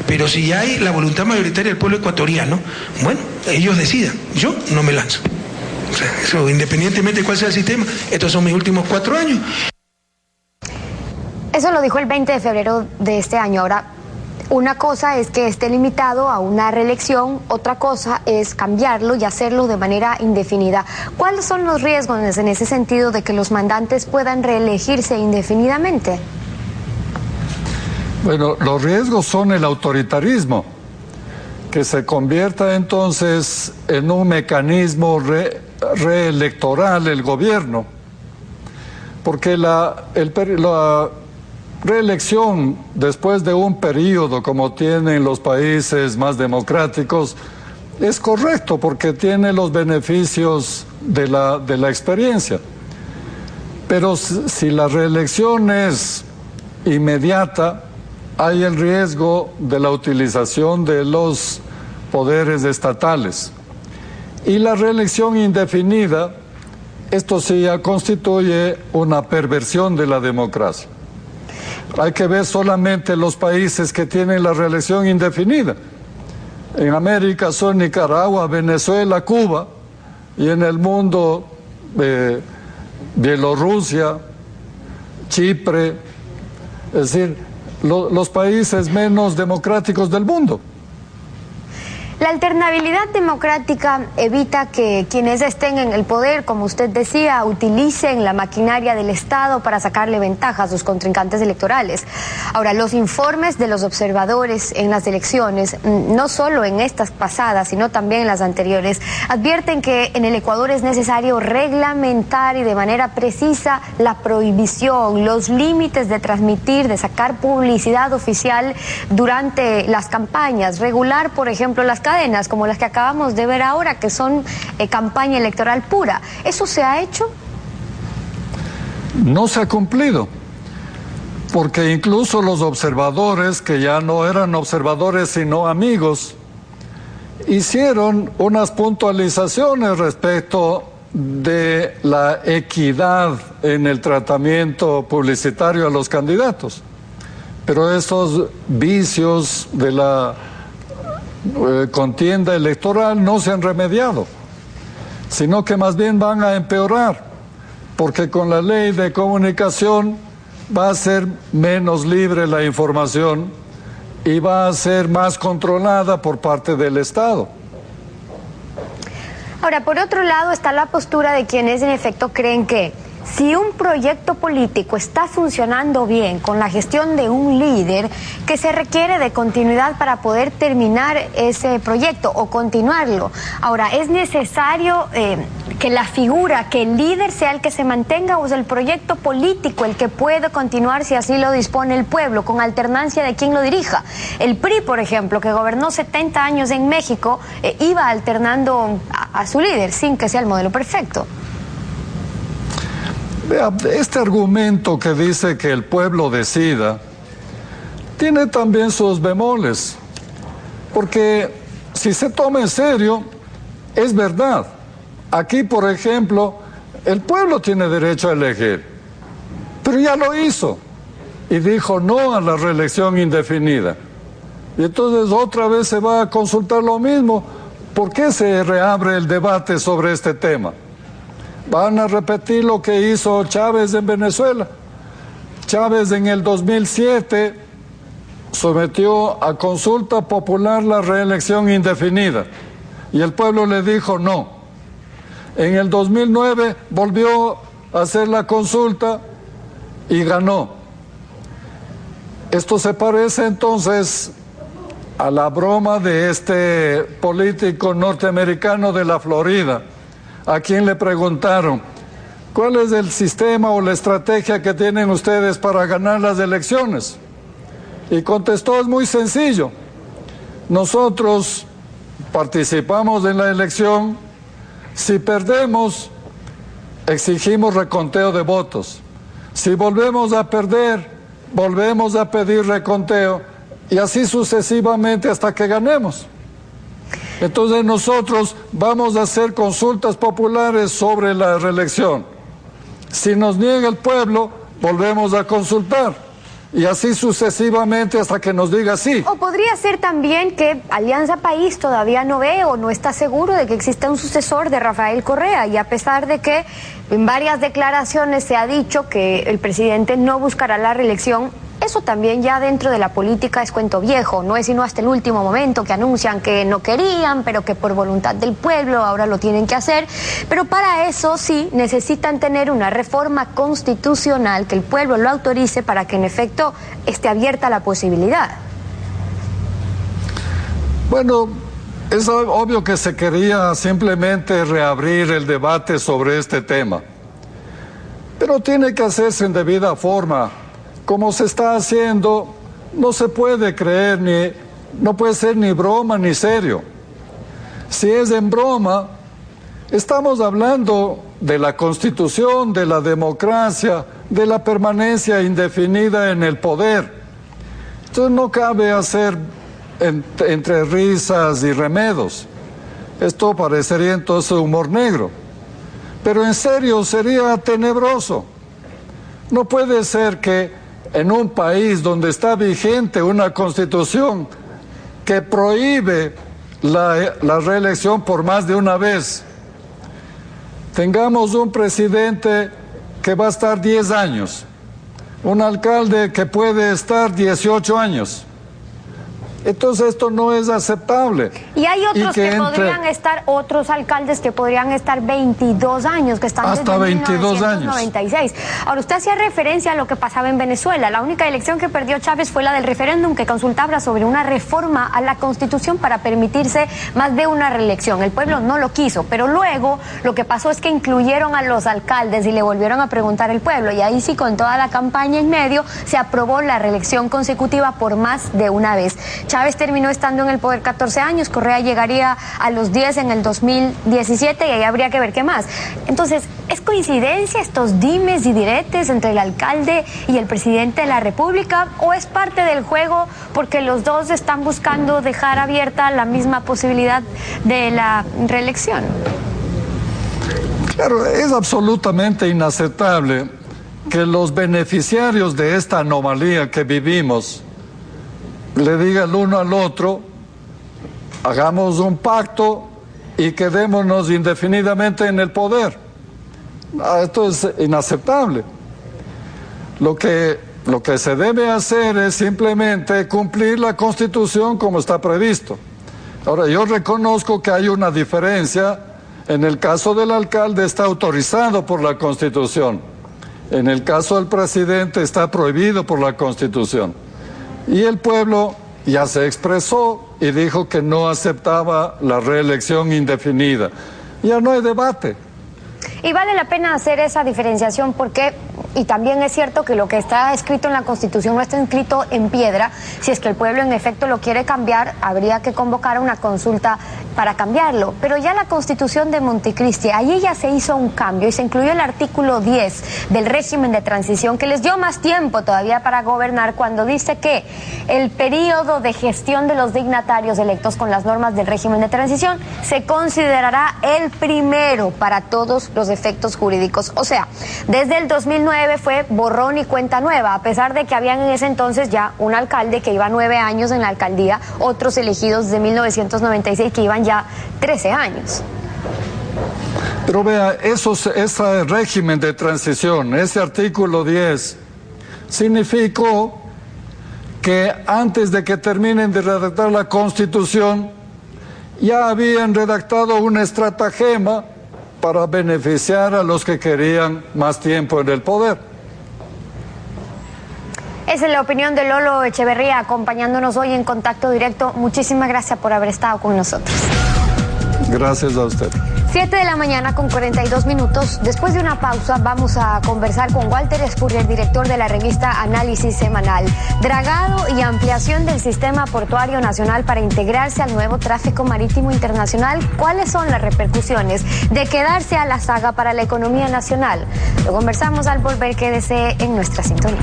Pero si ya hay la voluntad mayoritaria del pueblo ecuatoriano, bueno, ellos decidan. Yo no me lanzo. O sea, eso, independientemente de cuál sea el sistema, estos son mis últimos 4 años. Eso lo dijo el 20 de febrero de este año. Ahora, Una cosa es que esté limitado a una reelección, otra cosa es cambiarlo y hacerlo de manera indefinida. ¿Cuáles son los riesgos en ese sentido de que los mandantes puedan reelegirse indefinidamente? Bueno, los riesgos son el autoritarismo, que se convierta entonces en un mecanismo reelectoral el gobierno, porque la reelección después de un periodo como tienen los países más democráticos es correcto porque tiene los beneficios de la experiencia, pero si la reelección es inmediata, hay el riesgo de la utilización de los poderes estatales. Y la reelección indefinida, esto sí ya constituye una perversión de la democracia. Hay que ver solamente los países que tienen la reelección indefinida. En América son Nicaragua, Venezuela, Cuba, y en el mundo Bielorrusia, Chipre, es decir, los países menos democráticos del mundo. La alternabilidad democrática evita que quienes estén en el poder, como usted decía, utilicen la maquinaria del Estado para sacarle ventaja a sus contrincantes electorales. Ahora, los informes de los observadores en las elecciones, no solo en estas pasadas, sino también en las anteriores, advierten que en el Ecuador es necesario reglamentar y de manera precisa la prohibición, los límites de transmitir, de sacar publicidad oficial durante las campañas, regular, por ejemplo, las cadenas como las que acabamos de ver ahora, que son campaña electoral pura. ¿Eso se ha hecho? No se ha cumplido, porque incluso los observadores, que ya no eran observadores sino amigos, hicieron unas puntualizaciones respecto de la equidad en el tratamiento publicitario a los candidatos. Pero esos vicios de la contienda electoral no se han remediado, sino que más bien van a empeorar, porque con la ley de comunicación va a ser menos libre la información y va a ser más controlada por parte del Estado. Ahora, por otro lado está la postura de quienes en efecto creen que si un proyecto político está funcionando bien con la gestión de un líder, que se requiere de continuidad para poder terminar ese proyecto o continuarlo. Ahora, ¿es necesario que la figura, que el líder sea el que se mantenga, o es el proyecto político el que puede continuar si así lo dispone el pueblo, con alternancia de quien lo dirija? El PRI, por ejemplo, que gobernó 70 años en México, iba alternando a su líder sin que sea el modelo perfecto. Este argumento que dice que el pueblo decida tiene también sus bemoles, porque si se toma en serio, es verdad. Aquí, por ejemplo, el pueblo tiene derecho a elegir, pero ya lo hizo y dijo no a la reelección indefinida. Y entonces otra vez se va a consultar lo mismo. ¿Por qué se reabre el debate sobre este tema? Van a repetir lo que hizo Chávez en Venezuela. Chávez en el 2007 sometió a consulta popular la reelección indefinida y el pueblo le dijo no. En el 2009 volvió a hacer la consulta y ganó. Esto se parece entonces a la broma de este político norteamericano de la Florida, a quien le preguntaron, ¿cuál es el sistema o la estrategia que tienen ustedes para ganar las elecciones? Y contestó, es muy sencillo. Nosotros participamos en la elección, si perdemos, exigimos reconteo de votos. Si volvemos a perder, volvemos a pedir reconteo, y así sucesivamente hasta que ganemos. Entonces nosotros vamos a hacer consultas populares sobre la reelección. Si nos niega el pueblo, volvemos a consultar. Y así sucesivamente hasta que nos diga sí. O podría ser también que Alianza País todavía no ve o no está seguro de que exista un sucesor de Rafael Correa, y a pesar de que en varias declaraciones se ha dicho que el presidente no buscará la reelección, eso también ya dentro de la política es cuento viejo, no es sino hasta el último momento que anuncian que no querían, pero que por voluntad del pueblo ahora lo tienen que hacer, pero para eso sí necesitan tener una reforma constitucional que el pueblo lo autorice para que en efecto esté abierta la posibilidad. Bueno, es obvio que se quería simplemente reabrir el debate sobre este tema, pero tiene que hacerse en debida forma. Como se está haciendo, no se puede creer no puede ser ni broma ni serio. Si es en broma, estamos hablando de la Constitución, de la democracia, de la permanencia indefinida en el poder. Entonces no cabe hacer entre risas y remedos. Esto parecería entonces humor negro. Pero en serio sería tenebroso. No puede ser que en un país donde está vigente una constitución que prohíbe la reelección por más de una vez, tengamos un presidente que va a estar 10 años, un alcalde que puede estar 18 años. Entonces esto no es aceptable. Y hay otros que podrían estar, otros alcaldes que podrían estar 22 años, que están hasta desde 22 1996. años. Ahora, usted hacía referencia a lo que pasaba en Venezuela. La única elección que perdió Chávez fue la del referéndum que consultaba sobre una reforma a la Constitución para permitirse más de una reelección. El pueblo no lo quiso, pero luego lo que pasó es que incluyeron a los alcaldes y le volvieron a preguntar al pueblo. Y ahí sí, con toda la campaña en medio, se aprobó la reelección consecutiva por más de una vez. Chávez terminó estando en el poder 14 años, Correa llegaría a los 10 en el 2017 y ahí habría que ver qué más. Entonces, ¿es coincidencia estos dimes y diretes entre el alcalde y el presidente de la República o es parte del juego porque los dos están buscando dejar abierta la misma posibilidad de la reelección? Claro, es absolutamente inaceptable que los beneficiarios de esta anomalía que vivimos le diga el uno al otro, hagamos un pacto y quedémonos indefinidamente en el poder. Esto es inaceptable. Lo que se debe hacer es simplemente cumplir la Constitución como está previsto. Ahora, yo reconozco que hay una diferencia. En el caso del alcalde está autorizado por la Constitución. En el caso del presidente está prohibido por la Constitución. Y el pueblo ya se expresó y dijo que no aceptaba la reelección indefinida. Ya no hay debate. Y vale la pena hacer esa diferenciación porque, y también es cierto que lo que está escrito en la Constitución no está escrito en piedra. Si es que el pueblo en efecto lo quiere cambiar, habría que convocar una consulta para cambiarlo. Pero ya la Constitución de Montecristi, allí ya se hizo un cambio y se incluyó el artículo 10 del régimen de transición que les dio más tiempo todavía para gobernar, cuando dice que el periodo de gestión de los dignatarios electos con las normas del régimen de transición se considerará el primero para todos los efectos jurídicos. O sea, desde el 2009 fue borrón y cuenta nueva, a pesar de que habían en ese entonces ya un alcalde que iba 9 años en la alcaldía, otros elegidos desde 1996 que iban ya 13 años. Pero vea, ese régimen de transición, ese artículo 10, significó que antes de que terminen de redactar la Constitución, ya habían redactado una estratagema para beneficiar a los que querían más tiempo en el poder. Esa es la opinión de Lolo Echeverría, acompañándonos hoy en Contacto Directo. Muchísimas gracias por haber estado con nosotros. Gracias a usted. 7 de la mañana con 42 minutos. Después de una pausa vamos a conversar con Walter Spurrier, director de la revista Análisis Semanal. Dragado y ampliación del sistema portuario nacional para integrarse al nuevo tráfico marítimo internacional. ¿Cuáles son las repercusiones de quedarse a la saga para la economía nacional? Lo conversamos al volver. Quédese en nuestra sintonía.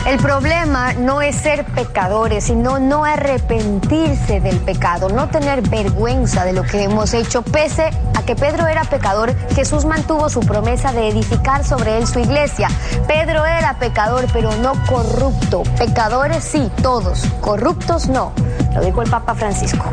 El problema no es ser pecadores, sino no arrepentirse del pecado, no tener vergüenza de lo que hemos hecho. Pese a que Pedro era pecador, Jesús mantuvo su promesa de edificar sobre él su iglesia. Pedro era pecador, pero no corrupto. Pecadores sí, todos. Corruptos no. Lo dijo el Papa Francisco.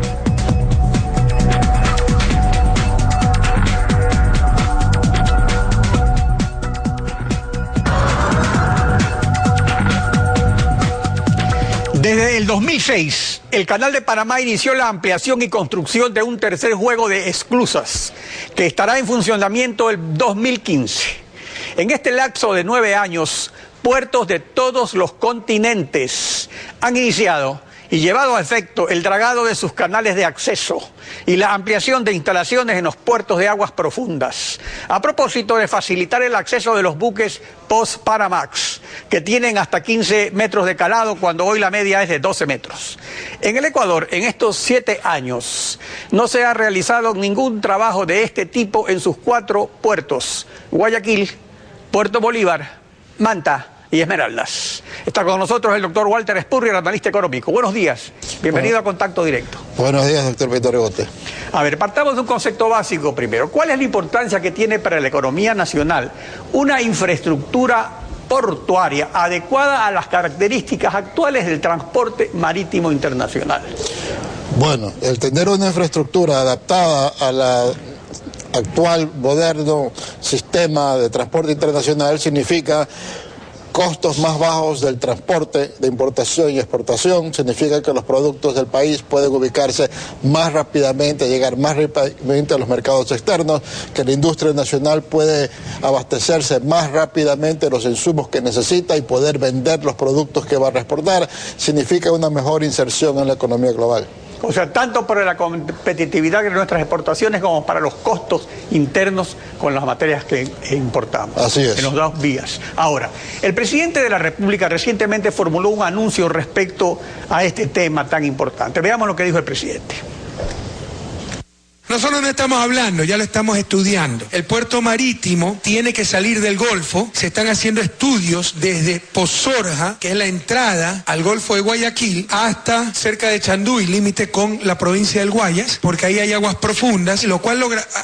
En el 2006, el Canal de Panamá inició la ampliación y construcción de un tercer juego de esclusas que estará en funcionamiento el 2015. En este lapso de 9 años, puertos de todos los continentes han iniciado y llevado a efecto el dragado de sus canales de acceso y la ampliación de instalaciones en los puertos de aguas profundas, a propósito de facilitar el acceso de los buques post-Panamax, que tienen hasta 15 metros de calado, cuando hoy la media es de 12 metros. En el Ecuador, en estos 7 años, no se ha realizado ningún trabajo de este tipo en sus 4 puertos: Guayaquil, Puerto Bolívar, Manta y Esmeraldas. Está con nosotros el doctor Walter Spurrier, analista económico. Buenos días, bienvenido a Contacto Directo. Buenos días, doctor Víctor Gote. A ver, partamos de un concepto básico primero. ¿Cuál es la importancia que tiene para la economía nacional una infraestructura portuaria adecuada a las características actuales del transporte marítimo internacional? Bueno, el tener una infraestructura adaptada a la actual moderno sistema de transporte internacional significa costos más bajos del transporte de importación y exportación, significa que los productos del país pueden ubicarse más rápidamente, llegar más rápidamente a los mercados externos, que la industria nacional puede abastecerse más rápidamente de los insumos que necesita y poder vender los productos que va a exportar, significa una mejor inserción en la economía global. O sea, tanto para la competitividad de nuestras exportaciones como para los costos internos con las materias que importamos. Así es. En los 2 vías. Ahora, el presidente de la República recientemente formuló un anuncio respecto a este tema tan importante. Veamos lo que dijo el presidente. Nosotros no estamos hablando, ya lo estamos estudiando. El puerto marítimo tiene que salir del Golfo. Se están haciendo estudios desde Pozorja, que es la entrada al Golfo de Guayaquil, hasta cerca de Chanduy, límite con la provincia del Guayas, porque ahí hay aguas profundas, lo cual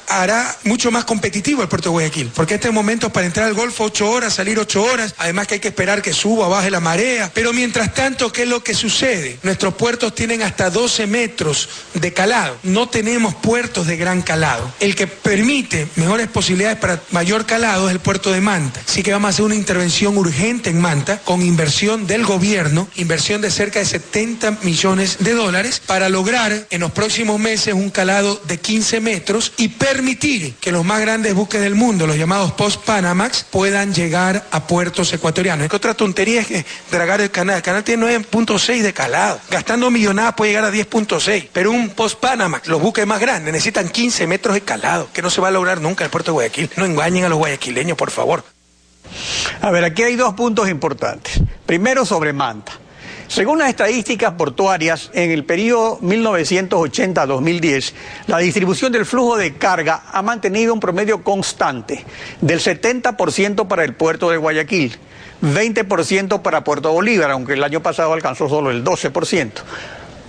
hará mucho más competitivo el puerto de Guayaquil. Porque este momento es para entrar al Golfo 8 horas, salir 8 horas, además que hay que esperar que suba o baje la marea. Pero mientras tanto, ¿qué es lo que sucede? Nuestros puertos tienen hasta 12 metros de calado. No tenemos puertos de gran calado. El que permite mejores posibilidades para mayor calado es el puerto de Manta. Así que vamos a hacer una intervención urgente en Manta con inversión del gobierno, inversión de cerca de $70 millones para lograr en los próximos meses un calado de 15 metros y permitir que los más grandes buques del mundo, los llamados post-Panamax, puedan llegar a puertos ecuatorianos. Es que otra tontería es que dragar el canal. El canal tiene 9.6 de calado. Gastando millonadas puede llegar a 10.6. Pero un post-Panamax, los buques más grandes, necesitan 15 metros de calado, que no se va a lograr nunca en el puerto de Guayaquil. No engañen a los guayaquileños, por favor. A ver, aquí hay 2 puntos importantes. Primero, sobre Manta. Según las estadísticas portuarias, en el periodo 1980-2010, la distribución del flujo de carga ha mantenido un promedio constante del 70% para el puerto de Guayaquil, 20% para Puerto Bolívar, aunque el año pasado alcanzó solo el 12%.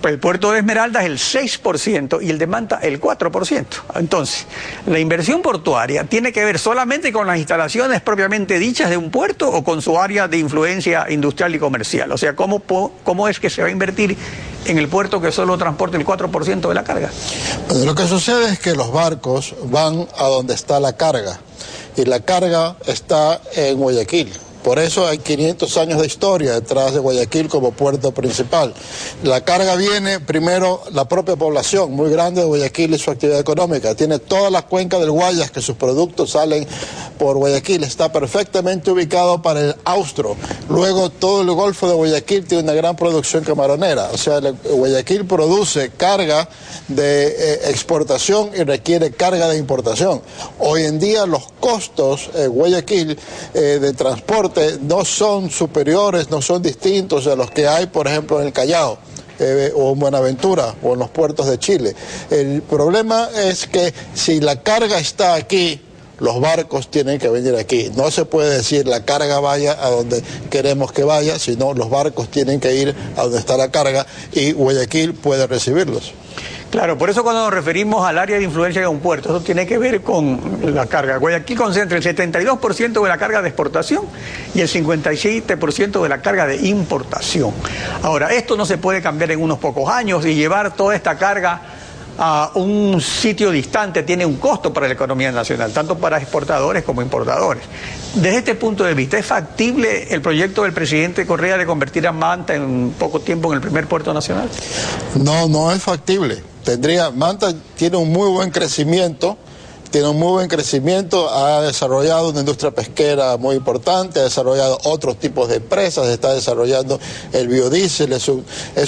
El puerto de Esmeraldas el 6% y el de Manta el 4%. Entonces, la inversión portuaria tiene que ver solamente con las instalaciones propiamente dichas de un puerto o con su área de influencia industrial y comercial. O sea, ¿cómo es que se va a invertir en el puerto que solo transporta el 4% de la carga? Bueno, lo que sucede es que los barcos van a donde está la carga y la carga está en Guayaquil. Por eso hay 500 años de historia detrás de Guayaquil como puerto principal. La carga viene primero la propia población muy grande de Guayaquil y su actividad económica. Tiene toda la cuenca del Guayas que sus productos salen por Guayaquil. Está perfectamente ubicado para el austro. Luego todo el Golfo de Guayaquil tiene una gran producción camaronera. O sea, Guayaquil produce carga de exportación y requiere carga de importación. Hoy en día los costos Guayaquil de transporte no son superiores, no son distintos a los que hay, por ejemplo, en el Callao o en Buenaventura o en los puertos de Chile. El problema es que si la carga está aquí, los barcos tienen que venir aquí. No se puede decir la carga vaya a donde queremos que vaya, sino los barcos tienen que ir a donde está la carga y Guayaquil puede recibirlos. Claro, por eso cuando nos referimos al área de influencia de un puerto, eso tiene que ver con la carga. Guayaquil concentra el 72% de la carga de exportación y el 57% de la carga de importación. Ahora, esto no se puede cambiar en unos pocos años y llevar toda esta carga a un sitio distante tiene un costo para la economía nacional, tanto para exportadores como importadores. Desde este punto de vista, ¿es factible el proyecto del presidente Correa de convertir a Manta en poco tiempo en el primer puerto nacional? No, no es factible. Manta tiene un muy buen crecimiento. Ha desarrollado una industria pesquera muy importante, ha desarrollado otros tipos de empresas, está desarrollando el biodiesel, es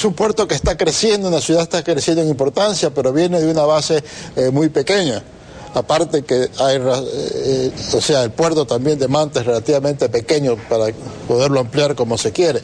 un puerto que está creciendo, una ciudad está creciendo en importancia, pero viene de una base muy pequeña. Aparte que el puerto también de Manta es relativamente pequeño para poderlo ampliar como se quiere.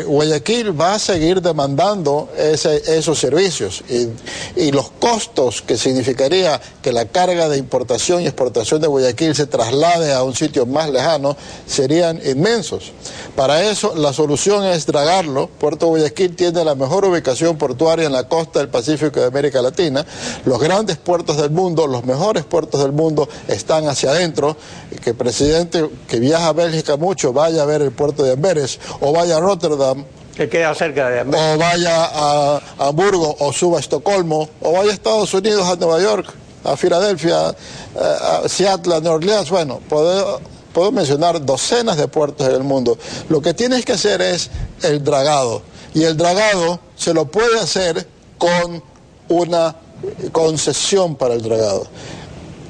Guayaquil va a seguir demandando esos servicios y los costos que significaría que la carga de importación y exportación de Guayaquil se traslade a un sitio más lejano serían inmensos. Para eso la solución es dragarlo. Puerto Guayaquil tiene la mejor ubicación portuaria en la costa del Pacífico de América Latina. Los grandes puertos del mundo, los mejores puertos del mundo están hacia adentro. Que el presidente que viaja a Bélgica mucho vaya a ver el puerto de Amberes o vaya a Rotterdam, que queda cerca de Amberes, o vaya a Hamburgo o suba a Estocolmo, o vaya a Estados Unidos, a Nueva York, a Filadelfia, a Seattle, a Nueva Orleans. Bueno, puedo mencionar docenas de puertos en el mundo. Lo que tienes que hacer es el dragado, y el dragado se lo puede hacer con una concesión para el dragado.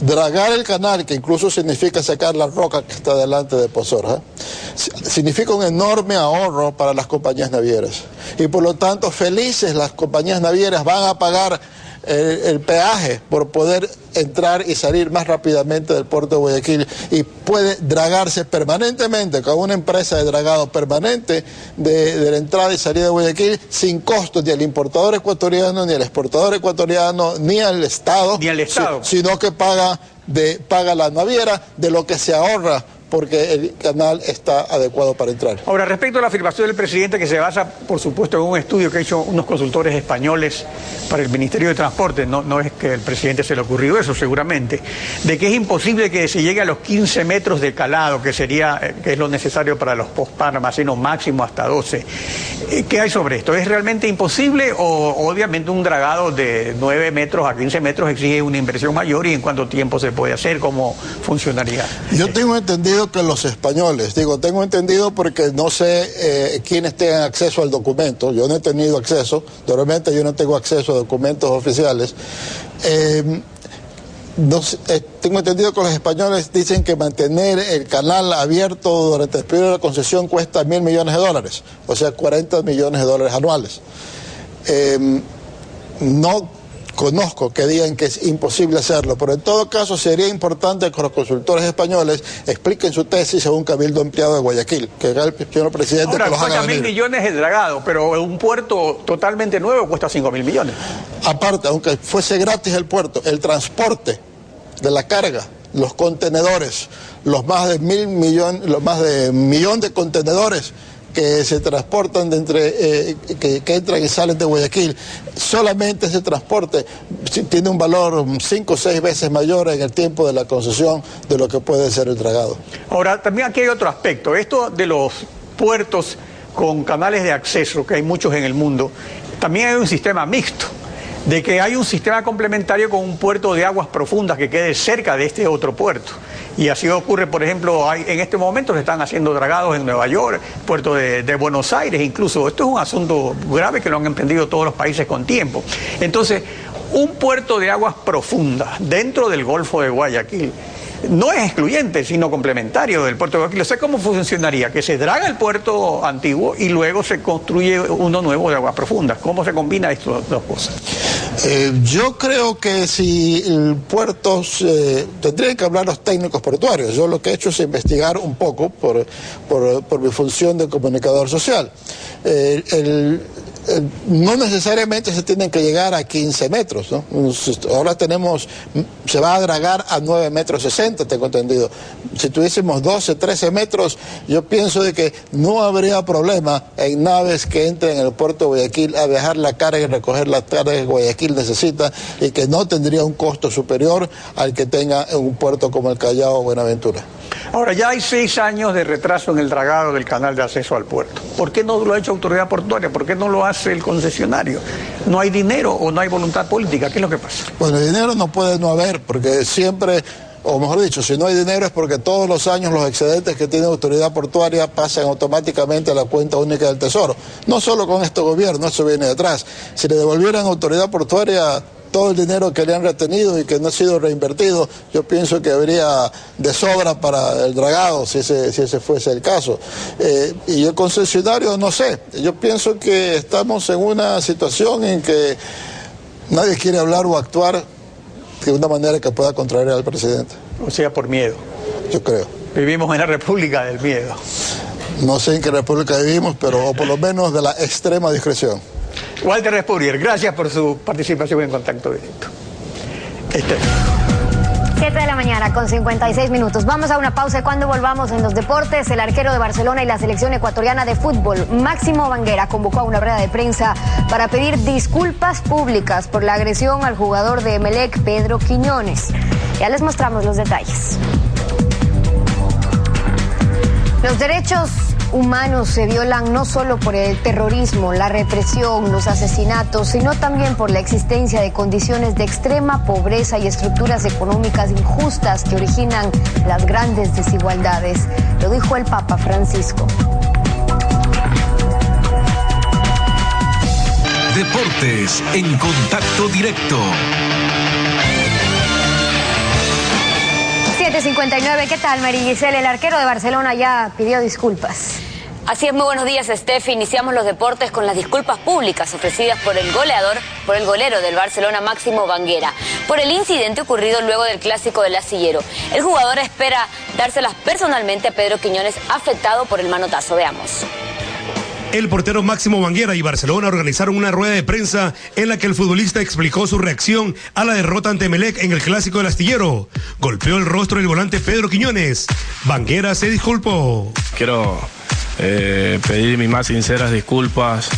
Dragar el canal, que incluso significa sacar la roca que está delante de Pozorja, significa un enorme ahorro para las compañías navieras. Y por lo tanto, felices las compañías navieras van a pagar el peaje por poder entrar y salir más rápidamente del puerto de Guayaquil, y puede dragarse permanentemente con una empresa de dragado permanente de la entrada y salida de Guayaquil sin costos ni al importador ecuatoriano, ni al exportador ecuatoriano, ni al Estado, sino que paga la naviera de lo que se ahorra porque el canal está adecuado para entrar. Ahora, respecto a la afirmación del presidente, que se basa, por supuesto, en un estudio que han hecho unos consultores españoles para el Ministerio de Transporte, no es que al presidente se le ocurrió eso, seguramente, de que es imposible que se llegue a los 15 metros de calado, que es lo necesario para los post-Panamá, sino máximo hasta 12. ¿Qué hay sobre esto? ¿Es realmente imposible o obviamente un dragado de 9 metros a 15 metros exige una inversión mayor, y en cuánto tiempo se puede hacer? ¿Cómo funcionaría? Yo tengo entendido que los españoles, tengo entendido porque no sé quiénes tengan acceso al documento. Yo no he tenido acceso, normalmente yo no tengo acceso a documentos oficiales. Tengo entendido que los españoles dicen que mantener el canal abierto durante el periodo de la concesión cuesta $1.000 millones, o sea, $40 millones anuales. No conozco que digan que es imposible hacerlo, pero en todo caso sería importante que los consultores españoles expliquen su tesis a un cabildo empleado de Guayaquil, que era el señor presidente. Ahora, que los haga cuesta $1.000 venir. millones el dragado, pero un puerto totalmente nuevo cuesta $5.000 millones. Aparte, aunque fuese gratis el puerto, el transporte de la carga, los contenedores, los más de 1 millón de contenedores que se transportan que entran y salen de Guayaquil, solamente ese transporte tiene un valor 5 o 6 veces mayor en el tiempo de la concesión de lo que puede ser el dragado. Ahora, también aquí hay otro aspecto, esto de los puertos con canales de acceso, que hay muchos en el mundo, también hay un sistema mixto, de que hay un sistema complementario con un puerto de aguas profundas que quede cerca de este otro puerto. Y así ocurre, por ejemplo, en este momento se están haciendo dragados en Nueva York, puerto de Buenos Aires incluso. Esto es un asunto grave que lo han emprendido todos los países con tiempo. Entonces, un puerto de aguas profundas dentro del Golfo de Guayaquil no es excluyente, sino complementario del puerto de Guayaquil. O sea, ¿cómo funcionaría? Que se draga el puerto antiguo y luego se construye uno nuevo de aguas profundas. ¿Cómo se combina estas dos cosas? Yo creo que si el puerto, tendrían que hablar los técnicos portuarios. Yo lo que he hecho es investigar un poco por mi función de comunicador social. No necesariamente se tienen que llegar a 15 metros, ¿no? Ahora se va a dragar a 9,60 metros, tengo entendido. Si tuviésemos 12, 13 metros, yo pienso de que no habría problema en naves que entren en el puerto de Guayaquil a dejar la carga y recoger la carga que Guayaquil necesita, y que no tendría un costo superior al que tenga en un puerto como el Callao o Buenaventura. Ahora, ya hay 6 años de retraso en el dragado del canal de acceso al puerto. ¿Por qué no lo ha hecho Autoridad Portuaria? ¿Por qué no lo hace el concesionario? ¿No hay dinero o no hay voluntad política? ¿Qué es lo que pasa? Bueno, el dinero no puede no haber, porque siempre, o mejor dicho, si no hay dinero es porque todos los años los excedentes que tiene Autoridad Portuaria pasan automáticamente a la cuenta única del Tesoro. No solo con este gobierno, eso viene detrás. Si le devolvieran a Autoridad Portuaria todo el dinero que le han retenido y que no ha sido reinvertido, yo pienso que habría de sobra para el dragado, si ese fuese el caso. Y el concesionario, no sé, yo pienso que estamos en una situación en que nadie quiere hablar o actuar de una manera que pueda contrariar al presidente. O sea, por miedo. Yo creo. Vivimos en la República del Miedo. No sé en qué república vivimos, pero o por lo menos de la extrema discreción. Walter Espurier, gracias por su participación en Contacto Directo. 7 de la mañana con 56 minutos. Vamos a una pausa y cuando volvamos en los deportes, el arquero de Barcelona y la selección ecuatoriana de fútbol, Máximo Banguera, convocó a una rueda de prensa para pedir disculpas públicas por la agresión al jugador de Emelec, Pedro Quiñones. Ya les mostramos los detalles. Los derechos humanos se violan no solo por el terrorismo, la represión, los asesinatos, sino también por la existencia de condiciones de extrema pobreza y estructuras económicas injustas que originan las grandes desigualdades. Lo dijo el Papa Francisco. Deportes en Contacto Directo. 7:59, ¿qué tal, María Giselle? El arquero de Barcelona ya pidió disculpas. Así es, muy buenos días, Steph. Iniciamos los deportes con las disculpas públicas ofrecidas por el golero del Barcelona, Máximo Banguera, por el incidente ocurrido luego del clásico del Astillero. El jugador espera dárselas personalmente a Pedro Quiñones, afectado por el manotazo. Veamos. El portero Máximo Banguera y Barcelona organizaron una rueda de prensa en la que el futbolista explicó su reacción a la derrota ante Emelec en el clásico del Astillero. Golpeó el rostro del volante Pedro Quiñones. Banguera se disculpó. Quiero pedir mis más sinceras disculpas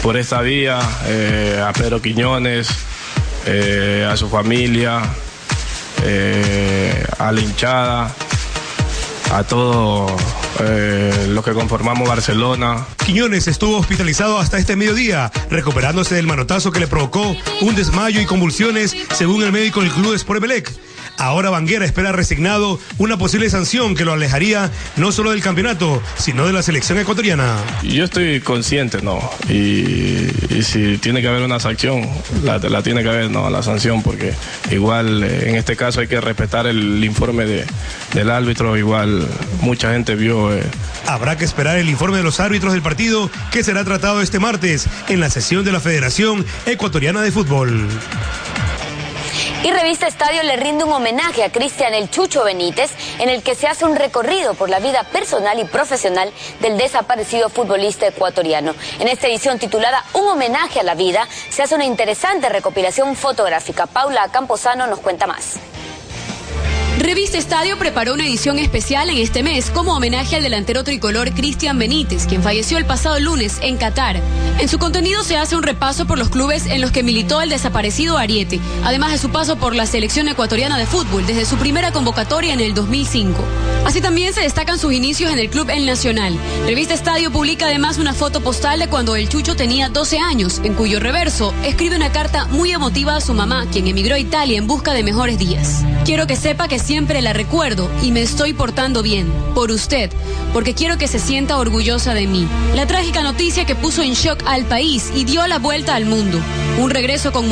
por esta vía, a Pedro Quiñones, a su familia, a la hinchada, a todos los que conformamos Barcelona. Quiñones estuvo hospitalizado hasta este mediodía, recuperándose del manotazo que le provocó un desmayo y convulsiones, según el médico del club Sport Emelec. Ahora Banguera espera resignado una posible sanción que lo alejaría no solo del campeonato, sino de la selección ecuatoriana. Yo estoy consciente, ¿no? Y si tiene que haber una sanción, la tiene que haber, ¿no? La sanción, porque igual en este caso hay que respetar el informe del árbitro, igual mucha gente vio. Habrá que esperar el informe de los árbitros del partido, que será tratado este martes en la sesión de la Federación Ecuatoriana de Fútbol. Y Revista Estadio le rinde un homenaje a Cristian El Chucho Benítez, en el que se hace un recorrido por la vida personal y profesional del desaparecido futbolista ecuatoriano. En esta edición titulada Un homenaje a la vida, se hace una interesante recopilación fotográfica. Paula Camposano nos cuenta más. Revista Estadio preparó una edición especial en este mes como homenaje al delantero tricolor Cristian Benítez, quien falleció el pasado lunes en Qatar. En su contenido se hace un repaso por los clubes en los que militó el desaparecido ariete, además de su paso por la selección ecuatoriana de fútbol desde su primera convocatoria en el 2005. Así también se destacan sus inicios en el club El Nacional. Revista Estadio publica además una foto postal de cuando el Chucho tenía 12 años, en cuyo reverso escribe una carta muy emotiva a su mamá, quien emigró a Italia en busca de mejores días. Quiero que sepa que siempre la recuerdo y me estoy portando bien, por usted, porque quiero que se sienta orgullosa de mí. La trágica noticia que puso en shock al país y dio la vuelta al mundo. Un regreso con